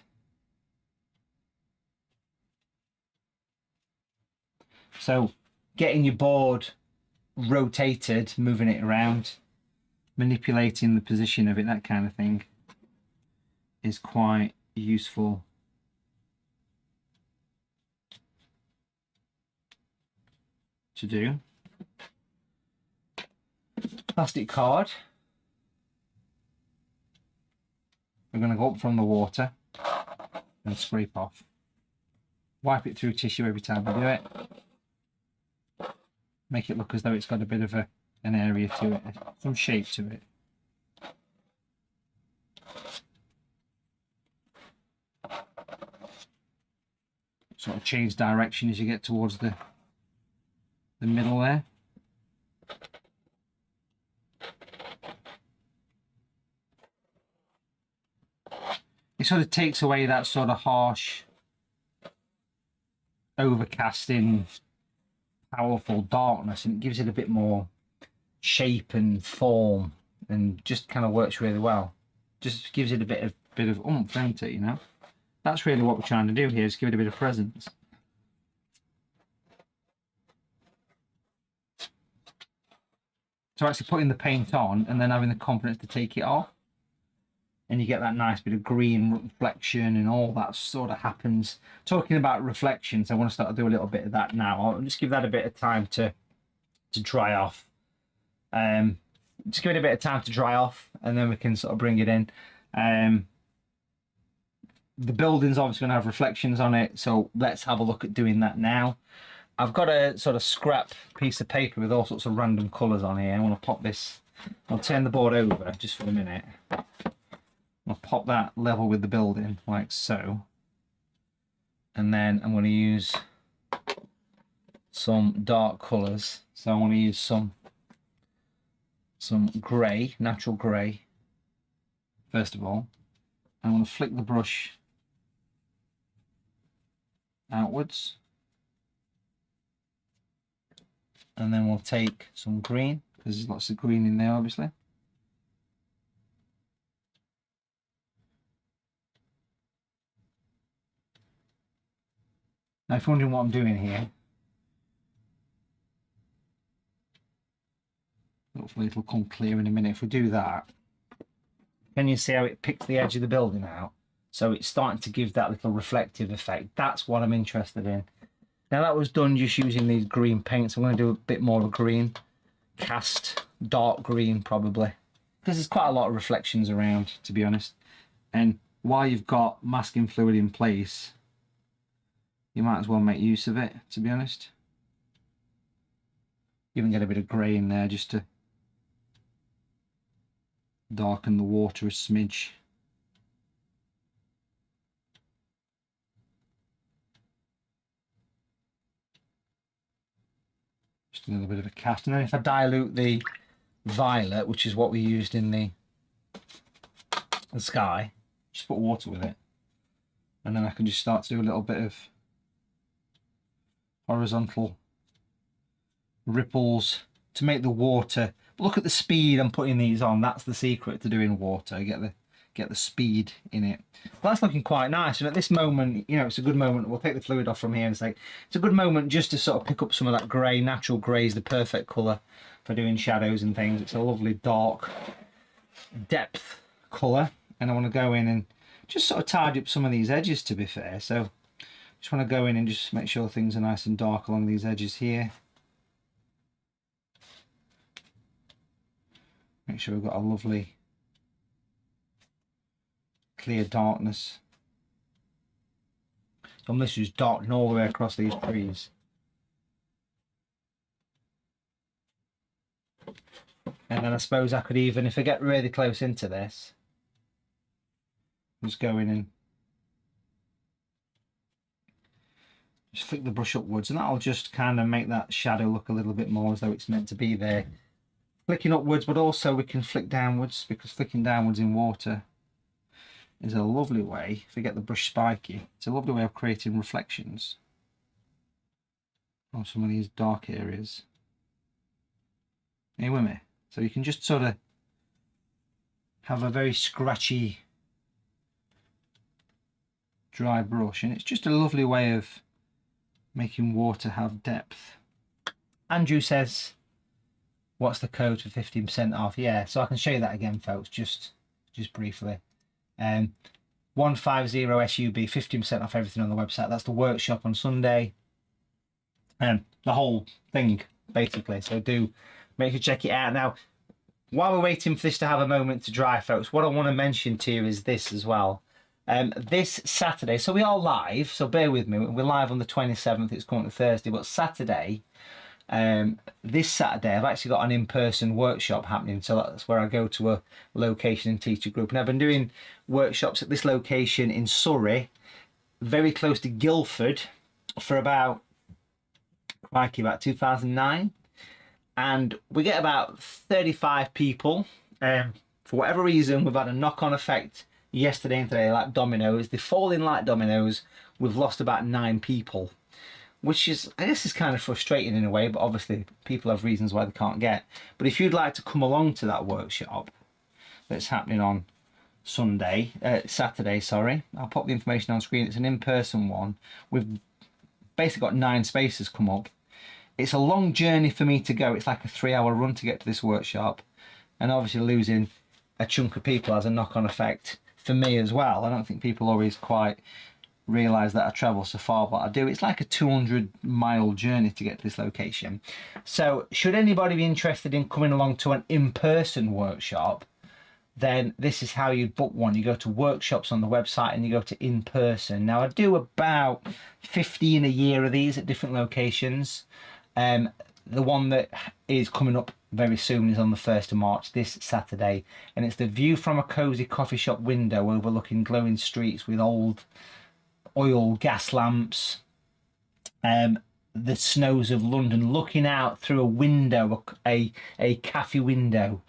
So getting your board rotated, moving it around, manipulating the position of it, that kind of thing, is quite useful. To do. Plastic card. We're going to go up from the water and scrape off. Wipe it through tissue every time we do it. Make it look as though it's got a bit of an area to it, some shape to it. Sort of change direction as you get towards the middle there. It sort of takes away that sort of harsh, overcasting, powerful darkness, and it gives it a bit more shape and form, and just kind of works really well. Just gives it a bit of oomph, don't it? You know, that's really what we're trying to do here, is give it a bit of presence. So actually putting the paint on and then having the confidence to take it off, and you get that nice bit of green reflection and all that sort of happens. Talking about reflections, I want to start to do a little bit of that now. I'll just give that a bit of time to dry off. Just give it a bit of time to dry off, and then we can sort of bring it in. The building's obviously going to have reflections on it, so let's have a look at doing that now. I've got a sort of scrap piece of paper with all sorts of random colours on here. I want to pop this, I'll turn the board over just for a minute. I'll pop that level with the building, like so. And then I'm going to use some dark colours. So I want to use some grey, natural grey, first of all. I want to flick the brush outwards. And then we'll take some green, because there's lots of green in there, obviously. Now, if you're wondering what I'm doing here, hopefully it'll come clear in a minute. If we do that, can you see how it picks the edge of the building out? So it's starting to give that little reflective effect. That's what I'm interested in. Now that was done just using these green paints. I'm going to do a bit more of a green cast, dark green probably, because there's quite a lot of reflections around, to be honest. And while you've got masking fluid in place, you might as well make use of it, to be honest. Even get a bit of grey in there just to darken the water a smidge. Just a little bit of a cast. And then if I dilute the violet, which is what we used in the sky, just put water with it. And then I can just start to do a little bit of horizontal ripples to make the water. Look at the speed I'm putting these on. That's the secret to doing water. Get the speed in it. Well, that's looking quite nice. And at this moment, you know, it's a good moment. We'll take the fluid off from here and say it's a good moment just to sort of pick up some of that grey. Natural grey is the perfect colour for doing shadows and things. It's a lovely dark depth colour, and I want to go in and just sort of tidy up some of these edges, to be fair. So just want to go in and just make sure things are nice and dark along these edges here. Make sure we've got a lovely clear darkness. So I'm literally just darkening all the way across these trees. And then I suppose I could even, if I get really close into this, just go in and just flick the brush upwards, and that'll just kind of make that shadow look a little bit more as though it's meant to be there. Flicking upwards, but also we can flick downwards, because flicking downwards in water is a lovely way, if we get the brush spiky, it's a lovely way of creating reflections on some of these dark areas. Are you with me? So you can just sort of have a very scratchy dry brush, and it's just a lovely way of making water have depth. Andrew says, what's the code for 15% off? Yeah, so I can show you that again, folks, just briefly. 150 SUB, 15% off everything on the website. That's the workshop on Sunday, and the whole thing basically. So do make sure to check it out. Now, while we're waiting for this to have a moment to dry, folks, what I want to mention to you is this as well. This Saturday, so we are live, so bear with me, we're live on the 27th, it's currently Thursday, but Saturday, this Saturday I've actually got an in-person workshop happening. So that's where I go to a location and teach a group, and I've been doing workshops at this location in Surrey, very close to Guildford, for about 2009, and we get about 35 people. For whatever reason, we've had a knock-on effect yesterday and today, like dominoes. They fall in like dominoes. We've lost about 9 people, which is, I guess, is kind of frustrating in a way, but obviously people have reasons why they can't get. But if you'd like to come along to that workshop that's happening on Saturday, sorry, I'll pop the information on screen. It's an in-person one. We've basically got 9 spaces come up. It's a long journey for me to go. It's like a 3-hour run to get to this workshop, and obviously losing a chunk of people has a knock-on effect for me as well. I don't think people always quite realise that I travel so far, but I do. It's like a 200-mile journey to get to this location. So should anybody be interested in coming along to an in-person workshop, then this is how you book one. You go to workshops on the website and you go to in-person. Now I do about 15 a year of these at different locations. The one that is coming up very soon is on the 1st of March, this Saturday, and it's the view from a cosy coffee shop window overlooking glowing streets with old oil gas lamps, the snows of London, looking out through a window, a cafe window.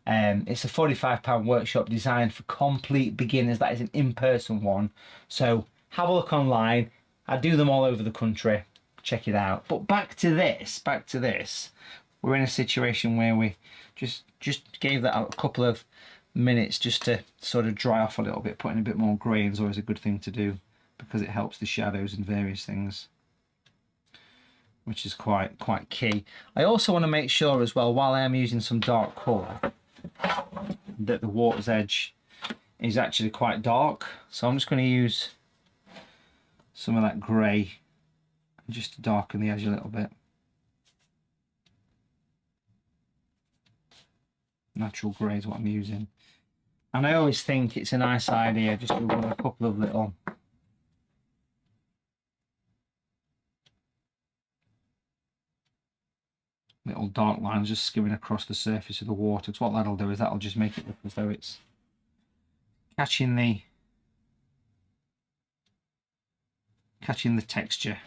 It's a £45 workshop designed for complete beginners. That is an in-person one, so have a look online. I do them all over the country. Check it out. But back to this. We're in a situation where we just gave that a couple of minutes just to sort of dry off a little bit. Putting a bit more grey is always a good thing to do because it helps the shadows and various things, which is quite key. I also want to make sure as well, while I am using some dark colour, that the water's edge is actually quite dark. So I'm just going to use some of that grey just to darken the edge a little bit. Natural grey is what I'm using. And I always think it's a nice idea just to run a couple of little dark lines just skimming across the surface of the water. So what that'll do is that'll just make it look as though it's catching the texture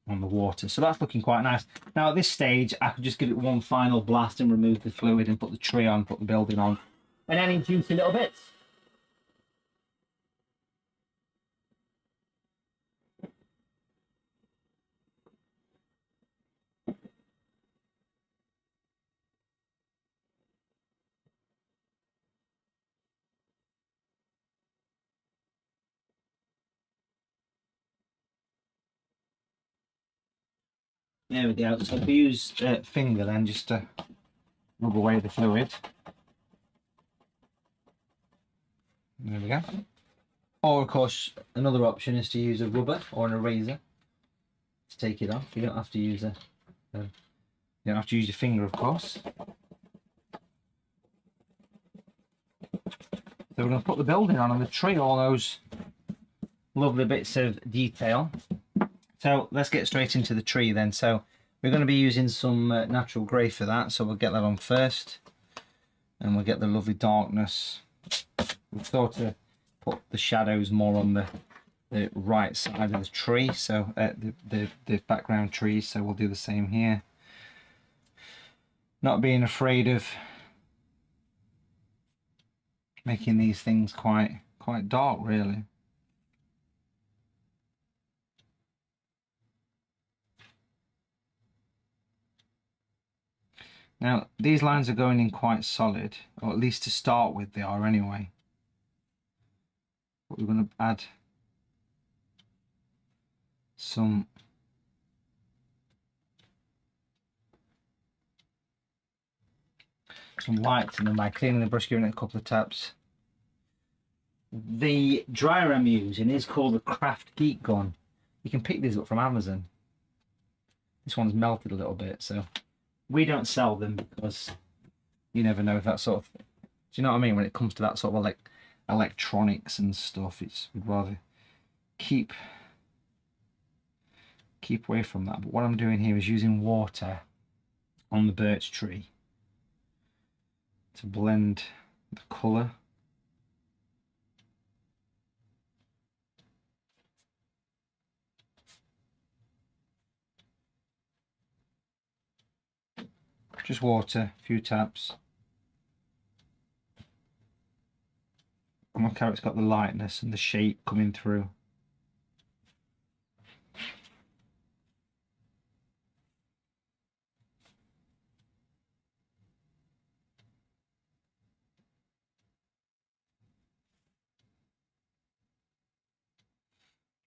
on the water. So that's looking quite nice. Now at this stage I could just give it one final blast and remove the fluid and put the tree on, put the building on, and any juicy little bits. There we go. So if we use finger then just to rub away the fluid. There we go. Or of course another option is to use a rubber or an eraser to take it off. You don't have to use your finger, of course. So we're going to put the building on and the tree, all those lovely bits of detail. So let's get straight into the tree then. So we're going to be using some natural grey for that. So we'll get that on first and we'll get the lovely darkness. We've thought to put the shadows more on the right side of the tree. So the background trees. So we'll do the same here. Not being afraid of making these things quite dark really. Now these lines are going in quite solid, or at least to start with they are anyway. But we're going to add some light to them by cleaning the brush, giving it a couple of taps. The dryer I'm using is called the Craft Geek Gun. You can pick these up from Amazon. This one's melted a little bit, so we don't sell them because you never know if that sort of, do you know what I mean, when it comes to that sort of like electronics and stuff, we'd rather keep away from that. But what I'm doing here is using water on the birch tree to blend the colour. Just water, a few taps. And look how it's got the lightness and the shape coming through.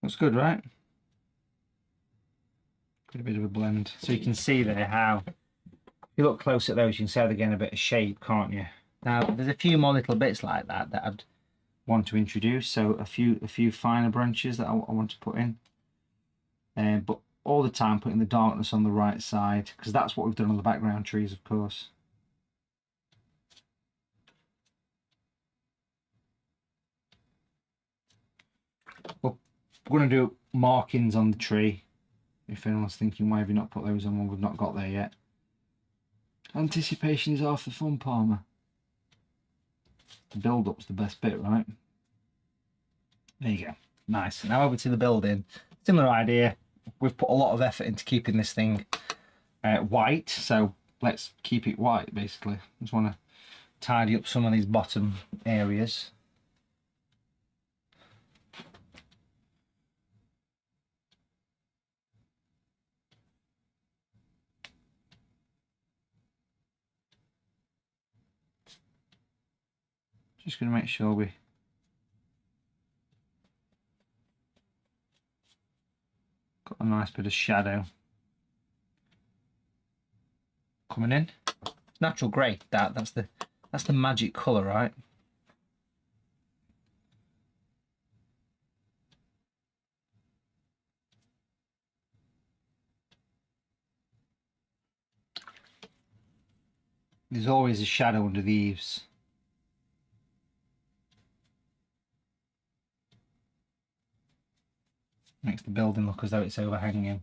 Looks good, right? Got a bit of a blend. So you can see there how, if you look close at those, you can see how they're getting a bit of shape, can't you? Now, there's a few more little bits like that I'd want to introduce. So a few finer branches that I want to put in. But all the time putting the darkness on the right side, because that's what we've done on the background trees, of course. Well, we're going to do markings on the tree. If anyone's thinking, why have you not put those on when we've not got there yet? Anticipation is half the fun, Palmer. The build-up's the best bit, right? There you go. Nice. Now over to the building. Similar idea. We've put a lot of effort into keeping this thing white, so let's keep it white, basically. Just want to tidy up some of these bottom areas. Just going to make sure we got a nice bit of shadow coming in. Natural grey, that's the magic colour, right? There's always a shadow under the eaves. Makes the building look as though it's overhanging.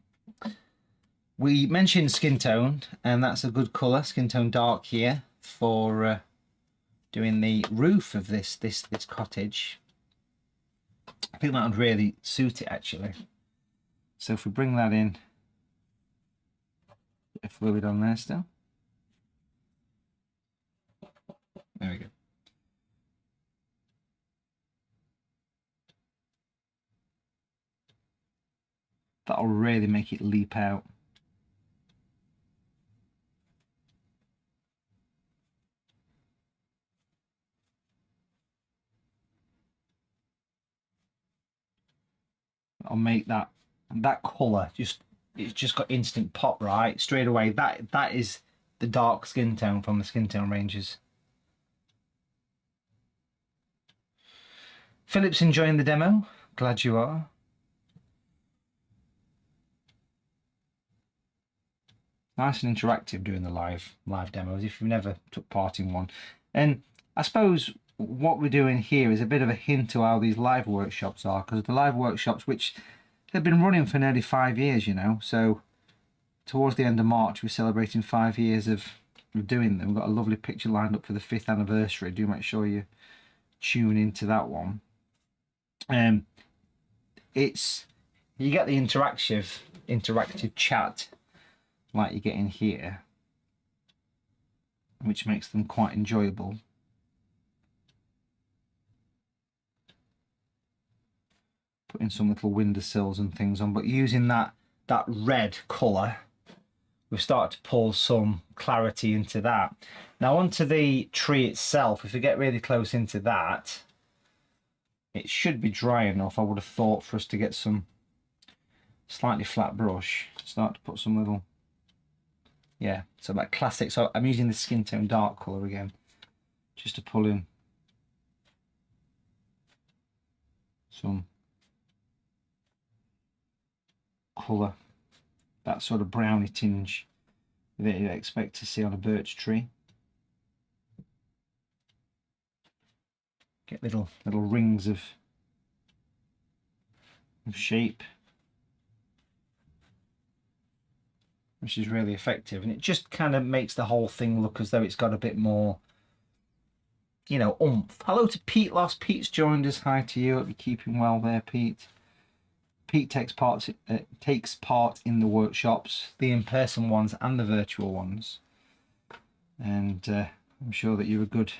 We mentioned skin tone, and that's a good colour, skin tone dark here, for doing the roof of this cottage. I think that would really suit it actually. So if we bring that in, bit of fluid on there still. There we go. That'll really make it leap out. I'll make that colour it's just got instant pop, right? Straight away. That is the dark skin tone from the skin tone ranges. Philip's enjoying the demo. Glad you are. Nice and interactive doing the live demos if you've never took part in one. And I suppose what we're doing here is a bit of a hint to how these live workshops are, because the live workshops, which they've been running for nearly 5 years, you know, so towards the end of March we're celebrating 5 years of doing them. We've got a lovely picture lined up for the 5th anniversary. Do make sure you tune into that one. It's, you get the interactive chat like you get in here, which makes them quite enjoyable. Putting some little windowsills and things on, but using that red colour, we've started to pull some clarity into that. Now onto the tree itself, if we get really close into that, it should be dry enough, I would have thought, for us to get some slightly flat brush, start to put some little, yeah, so that classic. So I'm using the skin tone dark colour again, just to pull in some colour, that sort of browny tinge that you'd expect to see on a birch tree. Get little rings of shape, which is really effective, and it just kind of makes the whole thing look as though it's got a bit more, you know, oomph. Hello to Pete Lost. Pete's joined us. Hi to you. Hope you're keeping well there, Pete. Pete takes part in the workshops, the in-person ones and the virtual ones, and I'm sure that you're a good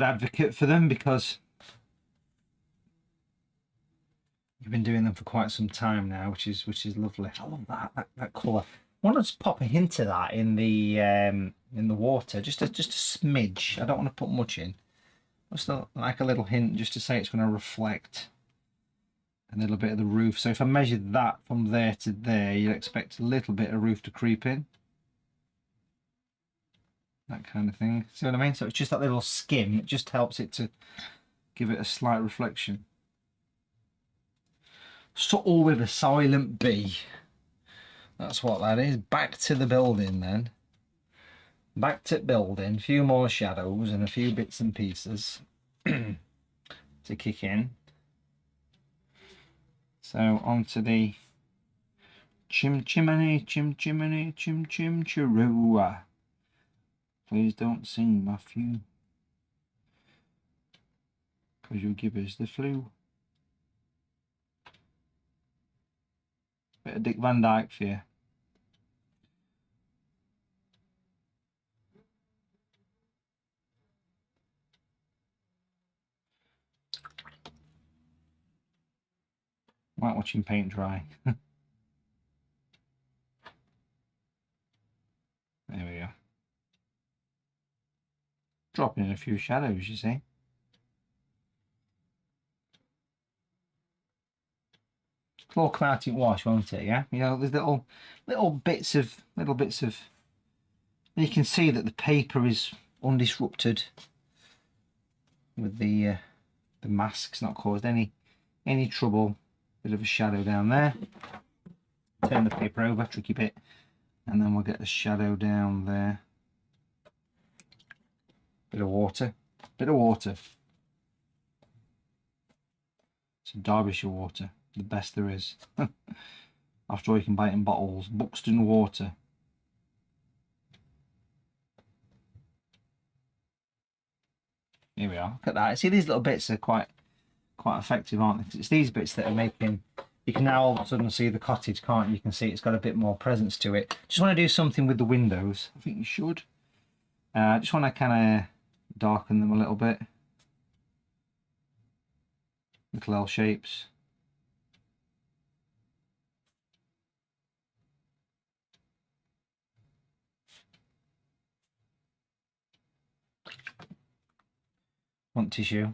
advocate for them, because you've been doing them for quite some time now, which is lovely. I love that colour. I want to just pop a hint of that in the water, just a smidge. I don't want to put much in. Just like a little hint, just to say it's going to reflect a little bit of the roof. So if I measured that from there to there, you'd expect a little bit of roof to creep in. That kind of thing. See what I mean? So it's just that little skim. It just helps it to give it a slight reflection. Subtle with a silent B. That's what that is. Back to the building then. Back to building. A few more shadows and a few bits and pieces to kick in. So onto the chimney, chiroo. Please don't sing, Matthew, because you'll give us the flu. Bit of Dick Van Dyke for you. Like watching paint dry. There we go. dropping in a few shadows, you see. It'll all come out in wash, won't it? Yeah, you know, there's little bits of you can see that the paper is undisrupted with the mask's not caused any trouble. Bit of a shadow down there. Turn the paper over, tricky bit, and then we'll get the shadow down there. Bit of water. Some Derbyshire water, the best there is. After all, you can buy it in bottles. Buxton water. Here we are. Look at that. See, these little bits are quite effective, aren't they? It's these bits that are making. You can now all of a sudden see the cottage, can't you? You can see it's got a bit more presence to it. Just want to do something with the windows. I think you should. Just want to kind of darken them a little bit. Little L shapes. Want tissue.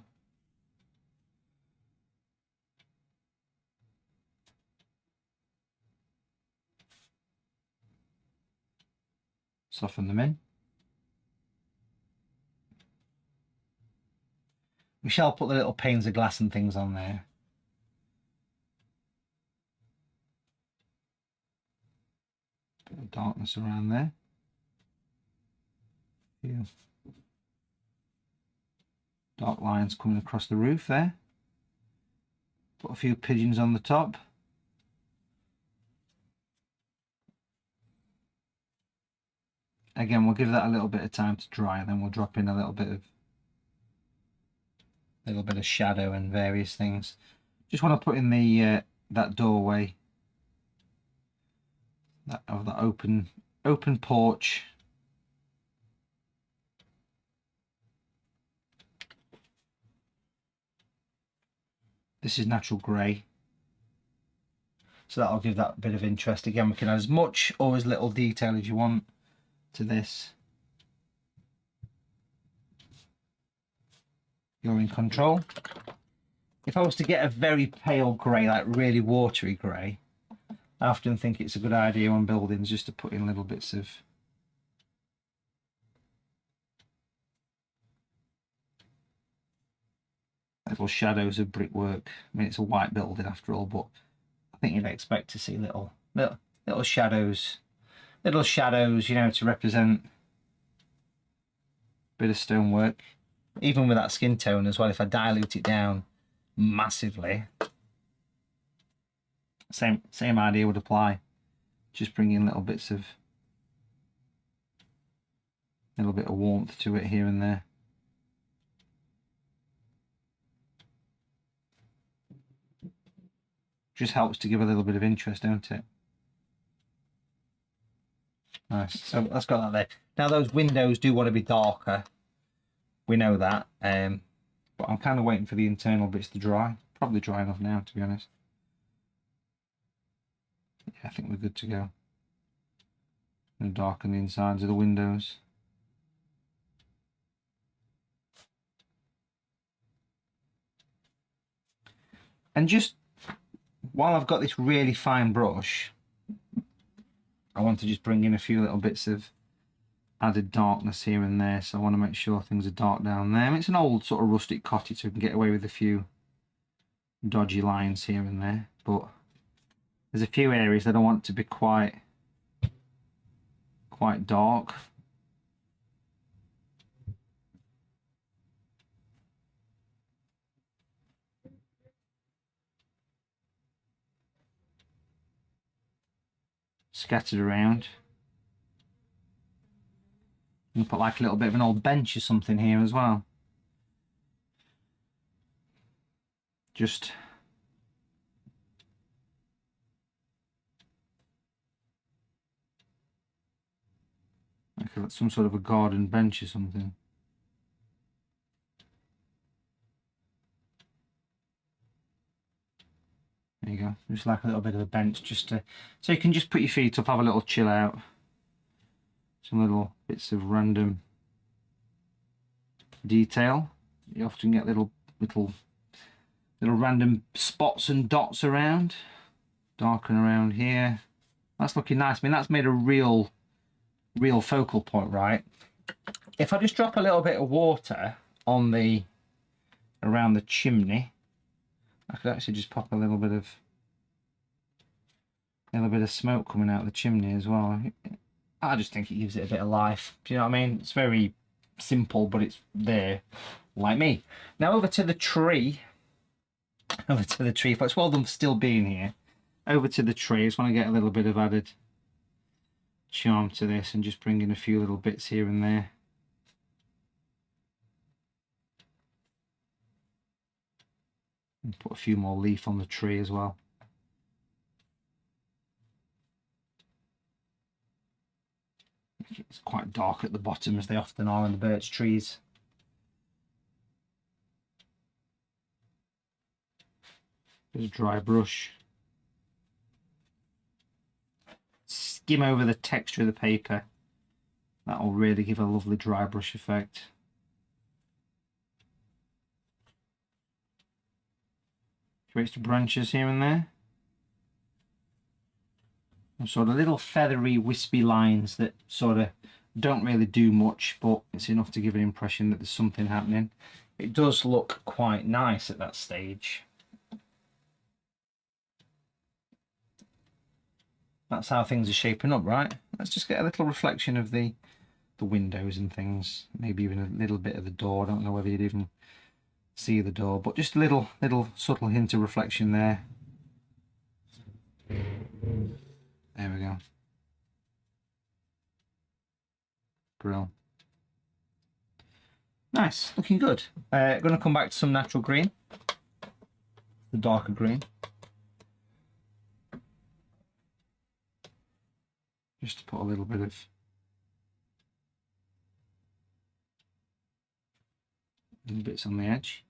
Soften them in. We shall put the little panes of glass and things on there. Bit of darkness around there. Yeah. Dark lines coming across the roof there. Put a few pigeons on the top. Again, we'll give that a little bit of time to dry, and then we'll drop in a little bit of shadow and various things. Just want to put in the that doorway, that open porch. This is natural grey, so that'll give that bit of interest. Again, we can add as much or as little detail as you want to this. You're in control. If I was to get a very pale grey, like really watery grey, I often think it's a good idea on buildings just to put in little bits of little shadows of brickwork. I mean, it's a white building after all, but I think you'd expect to see little shadows, you know, to represent a bit of stonework. Even with that skin tone as well, if I dilute it down massively, same idea would apply. Just bring in little bit of warmth to it here and there. Just helps to give a little bit of interest, don't it? Nice. So that's got that there. Now those windows do want to be darker. We know that. But I'm kind of waiting for the internal bits to dry. Probably dry enough now, to be honest. Yeah, I think we're good to go. I'm going to darken the insides of the windows. And just while I've got this really fine brush, I want to just bring in a few little bits of added darkness here and there. So I want to make sure things are dark down there. I mean, it's an old sort of rustic cottage, so we can get away with a few dodgy lines here and there. But there's a few areas that I want to be quite dark. Scattered around. You can put like a little bit of an old bench or something here as well. Just like some sort of a garden bench or something. There you go, just like a little bit of a bench, just to, so you can just put your feet up, have a little chill out. Some little bits of random detail. You often get little random spots and dots around. Darken around here. That's looking nice. I mean, that's made a real focal point, right? If I just drop a little bit of water on around the chimney, I could actually just pop a little bit of smoke coming out of the chimney as well. I just think it gives it a bit of life. Do you know what I mean? It's very simple, but it's there, like me. Now over to the tree. Over to the tree. It's well done for still being here. Over to the tree. I just want to get a little bit of added charm to this and just bring in a few little bits here and there. And put a few more leaf on the tree as well. It's quite dark at the bottom, as they often are in the birch trees. There's a dry brush. Skim over the texture of the paper. That'll really give a lovely dry brush effect. Few extra branches here and there. And sort of little feathery, wispy lines that sort of don't really do much, but it's enough to give an impression that there's something happening. It does look quite nice at that stage. That's how things are shaping up, right? Let's just get a little reflection of the windows and things. Maybe even a little bit of the door. I don't know whether you'd even see the door, but just a little subtle hint of reflection there. There we go. Brill. Nice, looking good. Going to come back to some natural green, the darker green. Just to put a little bit of little bits on the edge.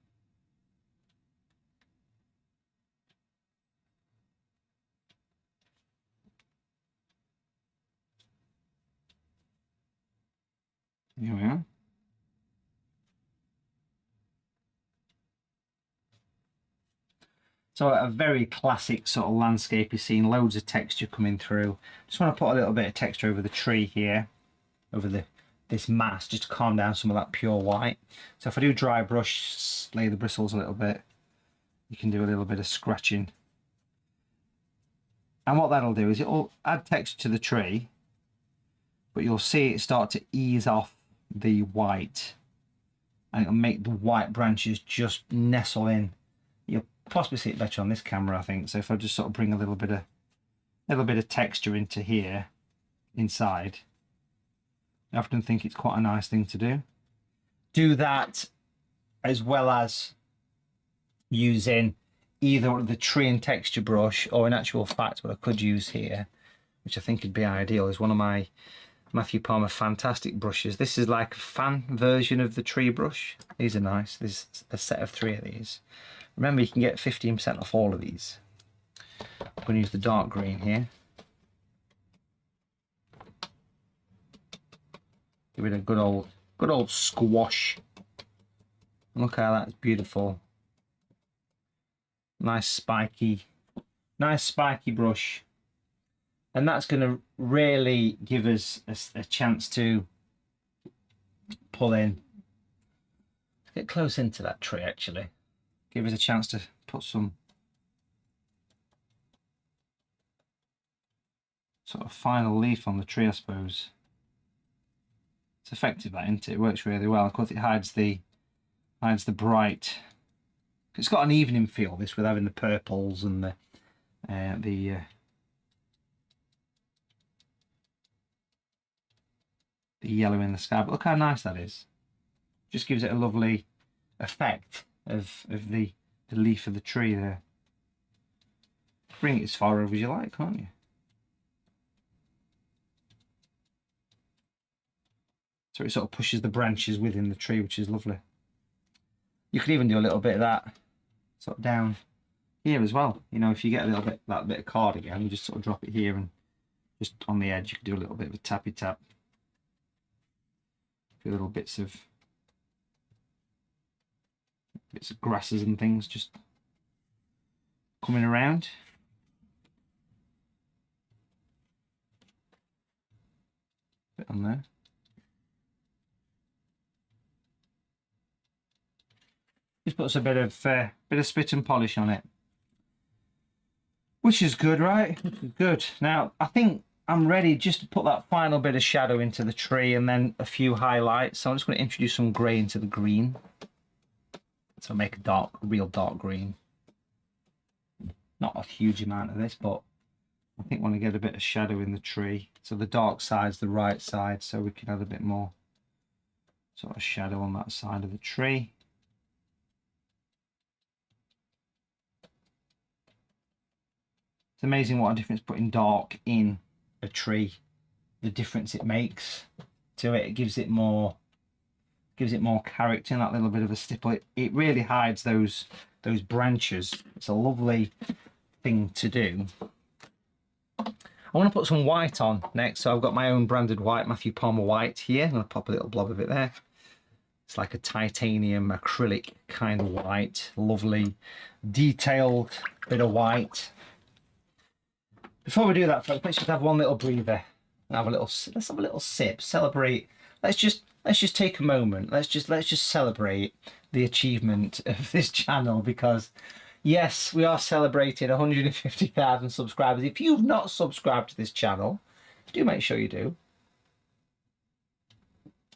Here we are. So a very classic sort of landscape, you're seeing loads of texture coming through. Just want to put a little bit of texture over the tree here, over this mass, just to calm down some of that pure white. So if I do dry brush, lay the bristles a little bit, you can do a little bit of scratching. And what that'll do is it'll add texture to the tree, but you'll see it start to ease off the white, and it'll make the white branches just nestle in. You'll possibly see it better on this camera, I think. So if I just sort of bring a little bit of texture into here, inside, I often think it's quite a nice thing to do. Do that as well as using either the tree and texture brush, or in actual fact what I could use here, which I think would be ideal, is one of my Matthew Palmer Fantastic brushes. This is like a fan version of the tree brush. These are nice. There's a set of 3 of these. Remember, you can get 15% off all of these. I'm going to use the dark green here. Give it a good old squash. Look how that's beautiful. Nice spiky brush. And that's going to really give us a chance to pull in. Get close into that tree, actually. Give us a chance to put some sort of final leaf on the tree, I suppose. It's effective, that, isn't it? It works really well. Of course, it hides the bright. It's got an evening feel, this, with having the purples and the yellow in the sky. But look how nice that is. Just gives it a lovely effect of the leaf of the tree there. Bring it as far over as you like, can't you? So it sort of pushes the branches within the tree, which is lovely. You could even do a little bit of that sort of down here as well. You know, if you get a little bit, that bit of cardigan, you just sort of drop it here, and just on the edge you could do a little bit of a tappy tap. A few little bits of bits of grasses and things just coming around. Bit on there. Just puts a bit of spit and polish on it, which is good, right? Which is good. Now I think I'm ready just to put that final bit of shadow into the tree and then a few highlights. So I'm just going to introduce some grey into the green. So make a real dark green. Not a huge amount of this, but I think I want to get a bit of shadow in the tree. So the dark side's the right side, so we can add a bit more sort of shadow on that side of the tree. It's amazing what a difference putting dark in a tree, the difference it makes to it. It gives it more character and that little bit of a stipple. It really hides those branches. It's a lovely thing to do. I want to put some white on next, so I've got my own branded white, Matthew Palmer white here. I'm going to pop a little blob of it there. It's like a titanium acrylic kind of white, lovely detailed bit of white. Before we do that, folks, let's just have one little breather and let's have a little sip, celebrate. Let's just take a moment. Let's just celebrate the achievement of this channel, because yes, we are celebrating 150,000 subscribers. If you've not subscribed to this channel, do make sure you do,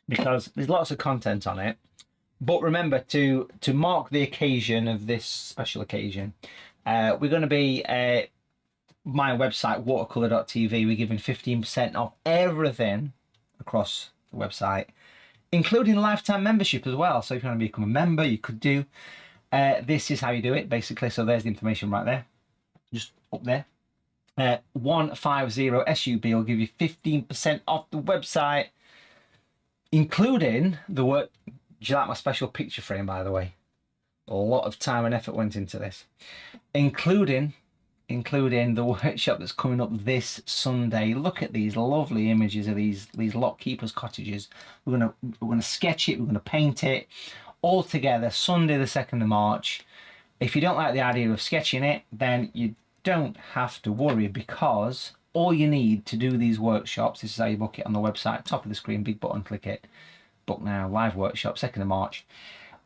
because there's lots of content on it. But remember to mark the occasion of this special occasion, we're going to be my website, Watercolour.tv. We're giving 15% off everything across the website, including lifetime membership as well. So if you want to become a member, you could do. This is how you do it, basically. So there's the information right there, just up there. 150 SUB will give you 15% off the website, including the work. Do you like my special picture frame, by the way? A lot of time and effort went into this, including the workshop that's coming up this Sunday. Look at these lovely images of these lock keepers cottages. We're gonna sketch it, we're gonna paint it all together Sunday the 2nd of March. If you don't like the idea of sketching it, then you don't have to worry, because all you need to do these workshops, this is how you book it on the website, top of the screen, big button, click it, book now, live workshop 2nd of March.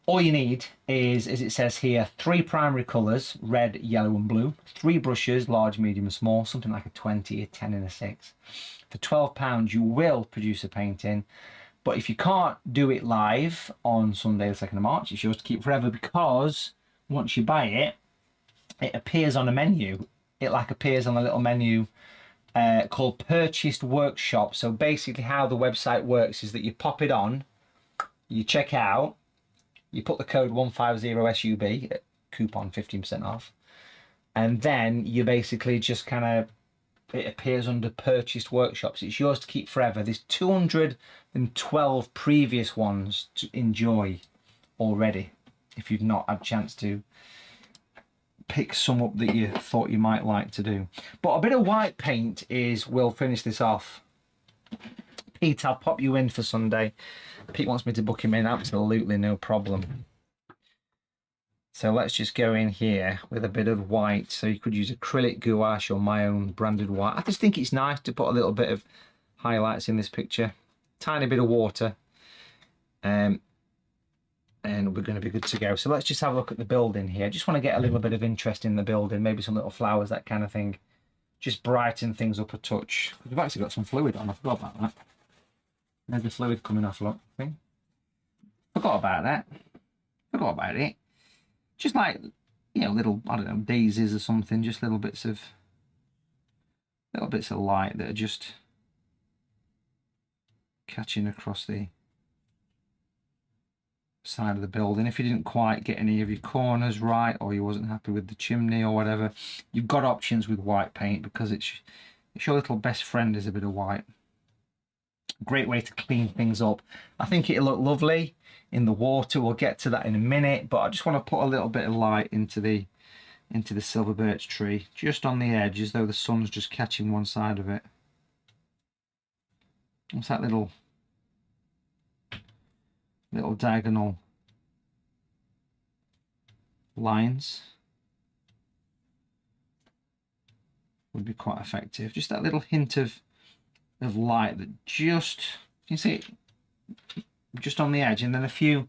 All you need is, as it says here, 3 primary colours, red, yellow and blue, 3 brushes, large, medium and small, something like a 20, a 10 and a 6. For £12 you will produce a painting, but if you can't do it live on Sunday the 2nd of March, it's yours to keep forever, because once you buy it, it appears on a menu. It appears on a little menu called Purchased Workshop. So basically how the website works is that you pop it on, you check out, you put the code 150SUB, coupon 15% off, and then you basically just it appears under Purchased Workshops. It's yours to keep forever. There's 212 previous ones to enjoy already, if you've not had a chance to pick some up that you thought you might like to do. But a bit of white paint will finish this off. Pete, I'll pop you in for Sunday. Pete wants me to book him in, absolutely no problem. So let's just go in here with a bit of white. So you could use acrylic gouache or my own branded white. I just think it's nice to put a little bit of highlights in this picture. Tiny bit of water. And we're going to be good to go. So let's just have a look at the building here. Just want to get a little bit of interest in the building, maybe some little flowers, that kind of thing. Just brighten things up a touch. We've actually got some fluid on, I forgot about that. There's the fluid coming off, look. Forgot about that. Forgot about it. Just like, you know, little, I don't know, daisies or something, just little bits of light that are just catching across the side of the building. If you didn't quite get any of your corners right, or you wasn't happy with the chimney or whatever, you've got options with white paint, because it's your little best friend is a bit of white. Great way to clean things up. I think it'll look lovely in the water. We'll get to that in a minute, but I just want to put a little bit of light into the silver birch tree, just on the edge, as though the sun's just catching one side of it. What's that little diagonal lines would be quite effective. Just that little hint of light that just, you can see it just on the edge, and then a few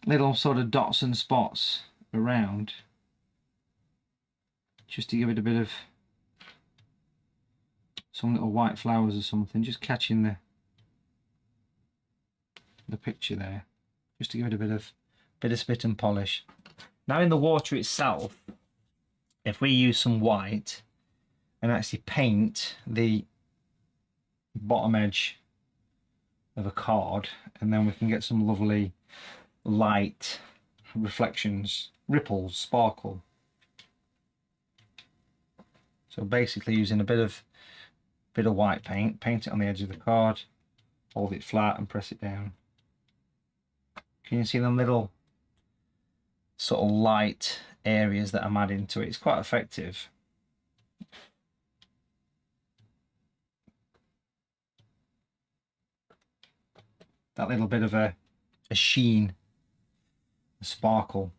little sort of dots and spots around, just to give it a bit of some little white flowers or something, just catching the picture there, just to give it a bit of spit and polish. Now in the water itself, if we use some white and actually paint the bottom edge of a card, and then we can get some lovely light reflections, ripples, sparkle. So basically using a bit of white paint it on the edge of the card, hold it flat and press it down. Can you see them little sort of light areas that I'm adding to it? It's quite effective. That little bit of a sheen, a sparkle.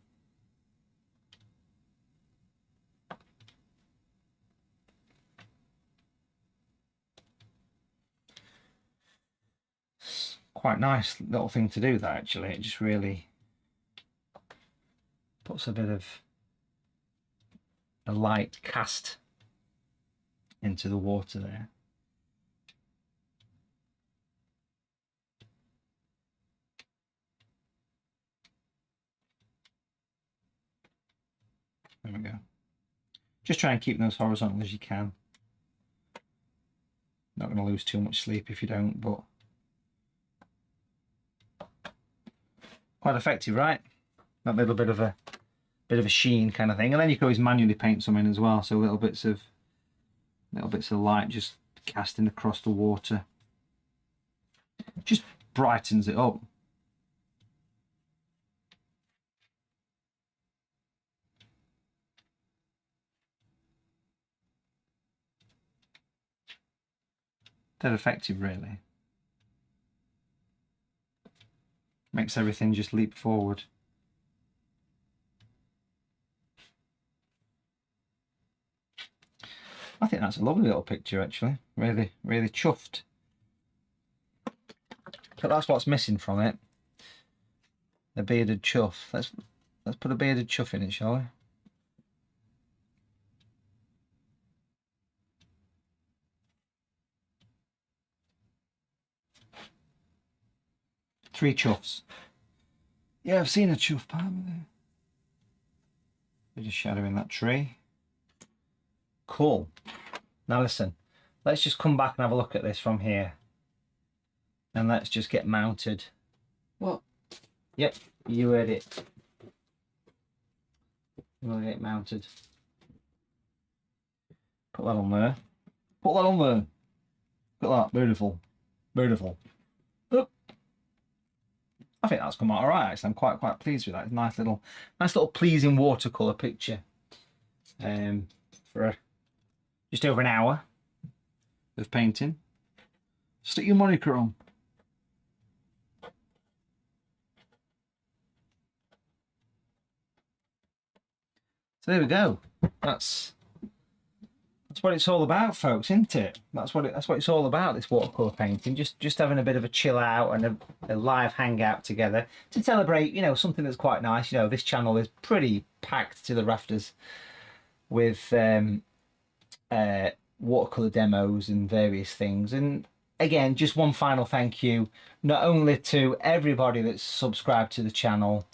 It's quite nice little thing to do that, actually. It just really puts a bit of a light cast into the water there. There we go. Just try and keep those horizontal as you can. Not going to lose too much sleep if you don't, but quite effective, right? That little bit of a sheen kind of thing, and then you can always manually paint some in as well. So little bits of light just casting across the water, just brightens it up. Dead effective, really. Makes everything just leap forward. I think that's a lovely little picture, actually. Really, really chuffed. But that's what's missing from it. The bearded chuff. Let's put a bearded chuff in it, shall we? Three chuffs. Yeah, I've seen a chuff palm there. Bit of shadow in that tree. Cool. Now listen, let's just come back and have a look at this from here. And let's just get mounted. What? Yep, you heard it. We'll get mounted. Put that on there. Put that on there. Look at that. Beautiful. Beautiful. Oop. I think that's come out alright, actually. I'm quite pleased with that. It's a nice little pleasing watercolour picture. For just over an hour of painting. Stick your moniker on. So there we go. That's what it's all about, folks, isn't it? That's what it's all about, this watercolour painting. Just having a bit of a chill out and a live hangout together to celebrate, you know, something that's quite nice. You know, this channel is pretty packed to the rafters with watercolour demos and various things. And again, just one final thank you, not only to everybody that's subscribed to the channel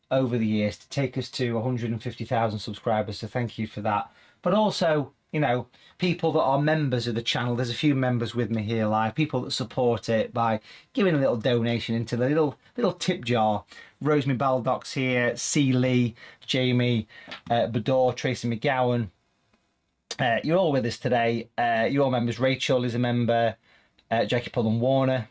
over the years to take us to 150,000 subscribers, so thank you for that, but also, you know, people that are members of the channel. There's a few members with me here live, people that support it by giving a little donation into the little tip jar. Rosemary Baldock's here, C. Lee, Jamie Bador, Tracy McGowan. You're all with us today. You're all members. Rachel is a member, Jackie Pullen Warner,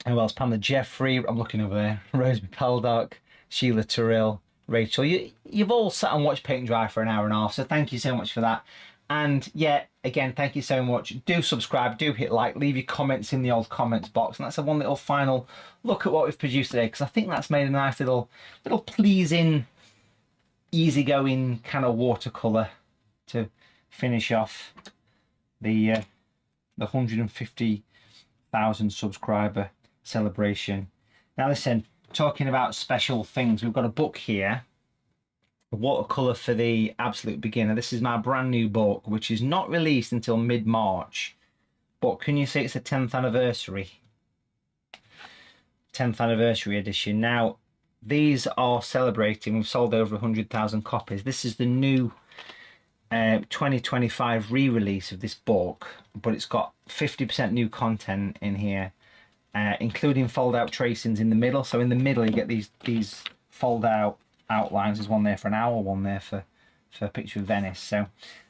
who else? Pamela Jeffrey, I'm looking over there, Rosemary Baldock, Sheila Terrell, Rachel. You've all sat and watched paint dry for an hour and a half, so thank you so much for that. And yeah, again, thank you so much. Do subscribe, do hit like, leave your comments in the old comments box. And that's a one little final look at what we've produced today, because I think that's made a nice little pleasing easygoing kind of watercolour to finish off the 150,000 subscriber celebration. Now listen, talking about special things, we've got a book here, Watercolour for the Absolute Beginner. This is my brand new book, which is not released until mid-March, but can you say it's the 10th anniversary? 10th anniversary edition. Now, these are celebrating, we've sold over 100,000 copies. This is the new 2025 re-release of this book, but it's got 50% new content in here, including fold-out tracings in the middle. So in the middle, you get these fold-out outlines. There's one there for an owl, one there for a picture of Venice. So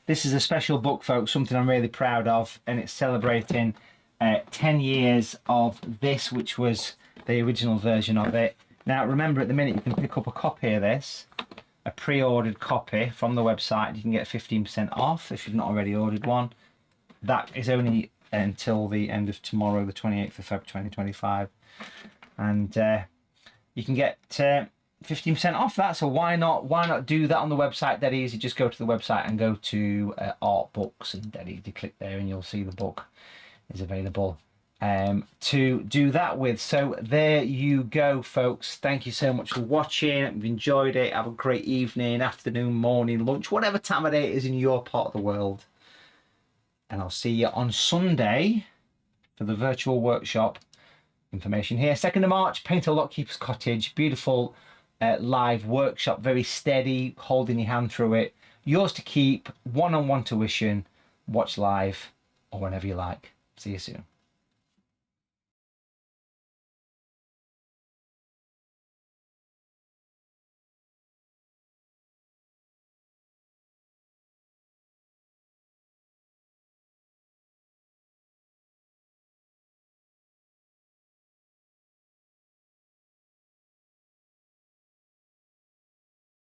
this is a special book, folks, something I'm really proud of, and it's celebrating 10 years of this, which was the original version of it. Now, remember, at the minute, you can pick up a copy of this, a pre-ordered copy from the website. You can get 15% off if you've not already ordered one. That is only until the end of tomorrow, the 28th of February 2025. And you can get 15% off that. So why not do that on the website? Dead easy. Just go to the website and go to art books, and dead easy. Click there and you'll see the book is available to do that with. So there you go, folks. Thank you so much for watching. If you've enjoyed it, have a great evening, afternoon, morning, lunch, whatever time of day it is in your part of the world. And I'll see you on Sunday for the virtual workshop. Information here. 2nd of March, Paint a Lockkeeper's Cottage. Beautiful live workshop, very steady, holding your hand through it. Yours to keep, one-on-one tuition. Watch live or whenever you like. See you soon.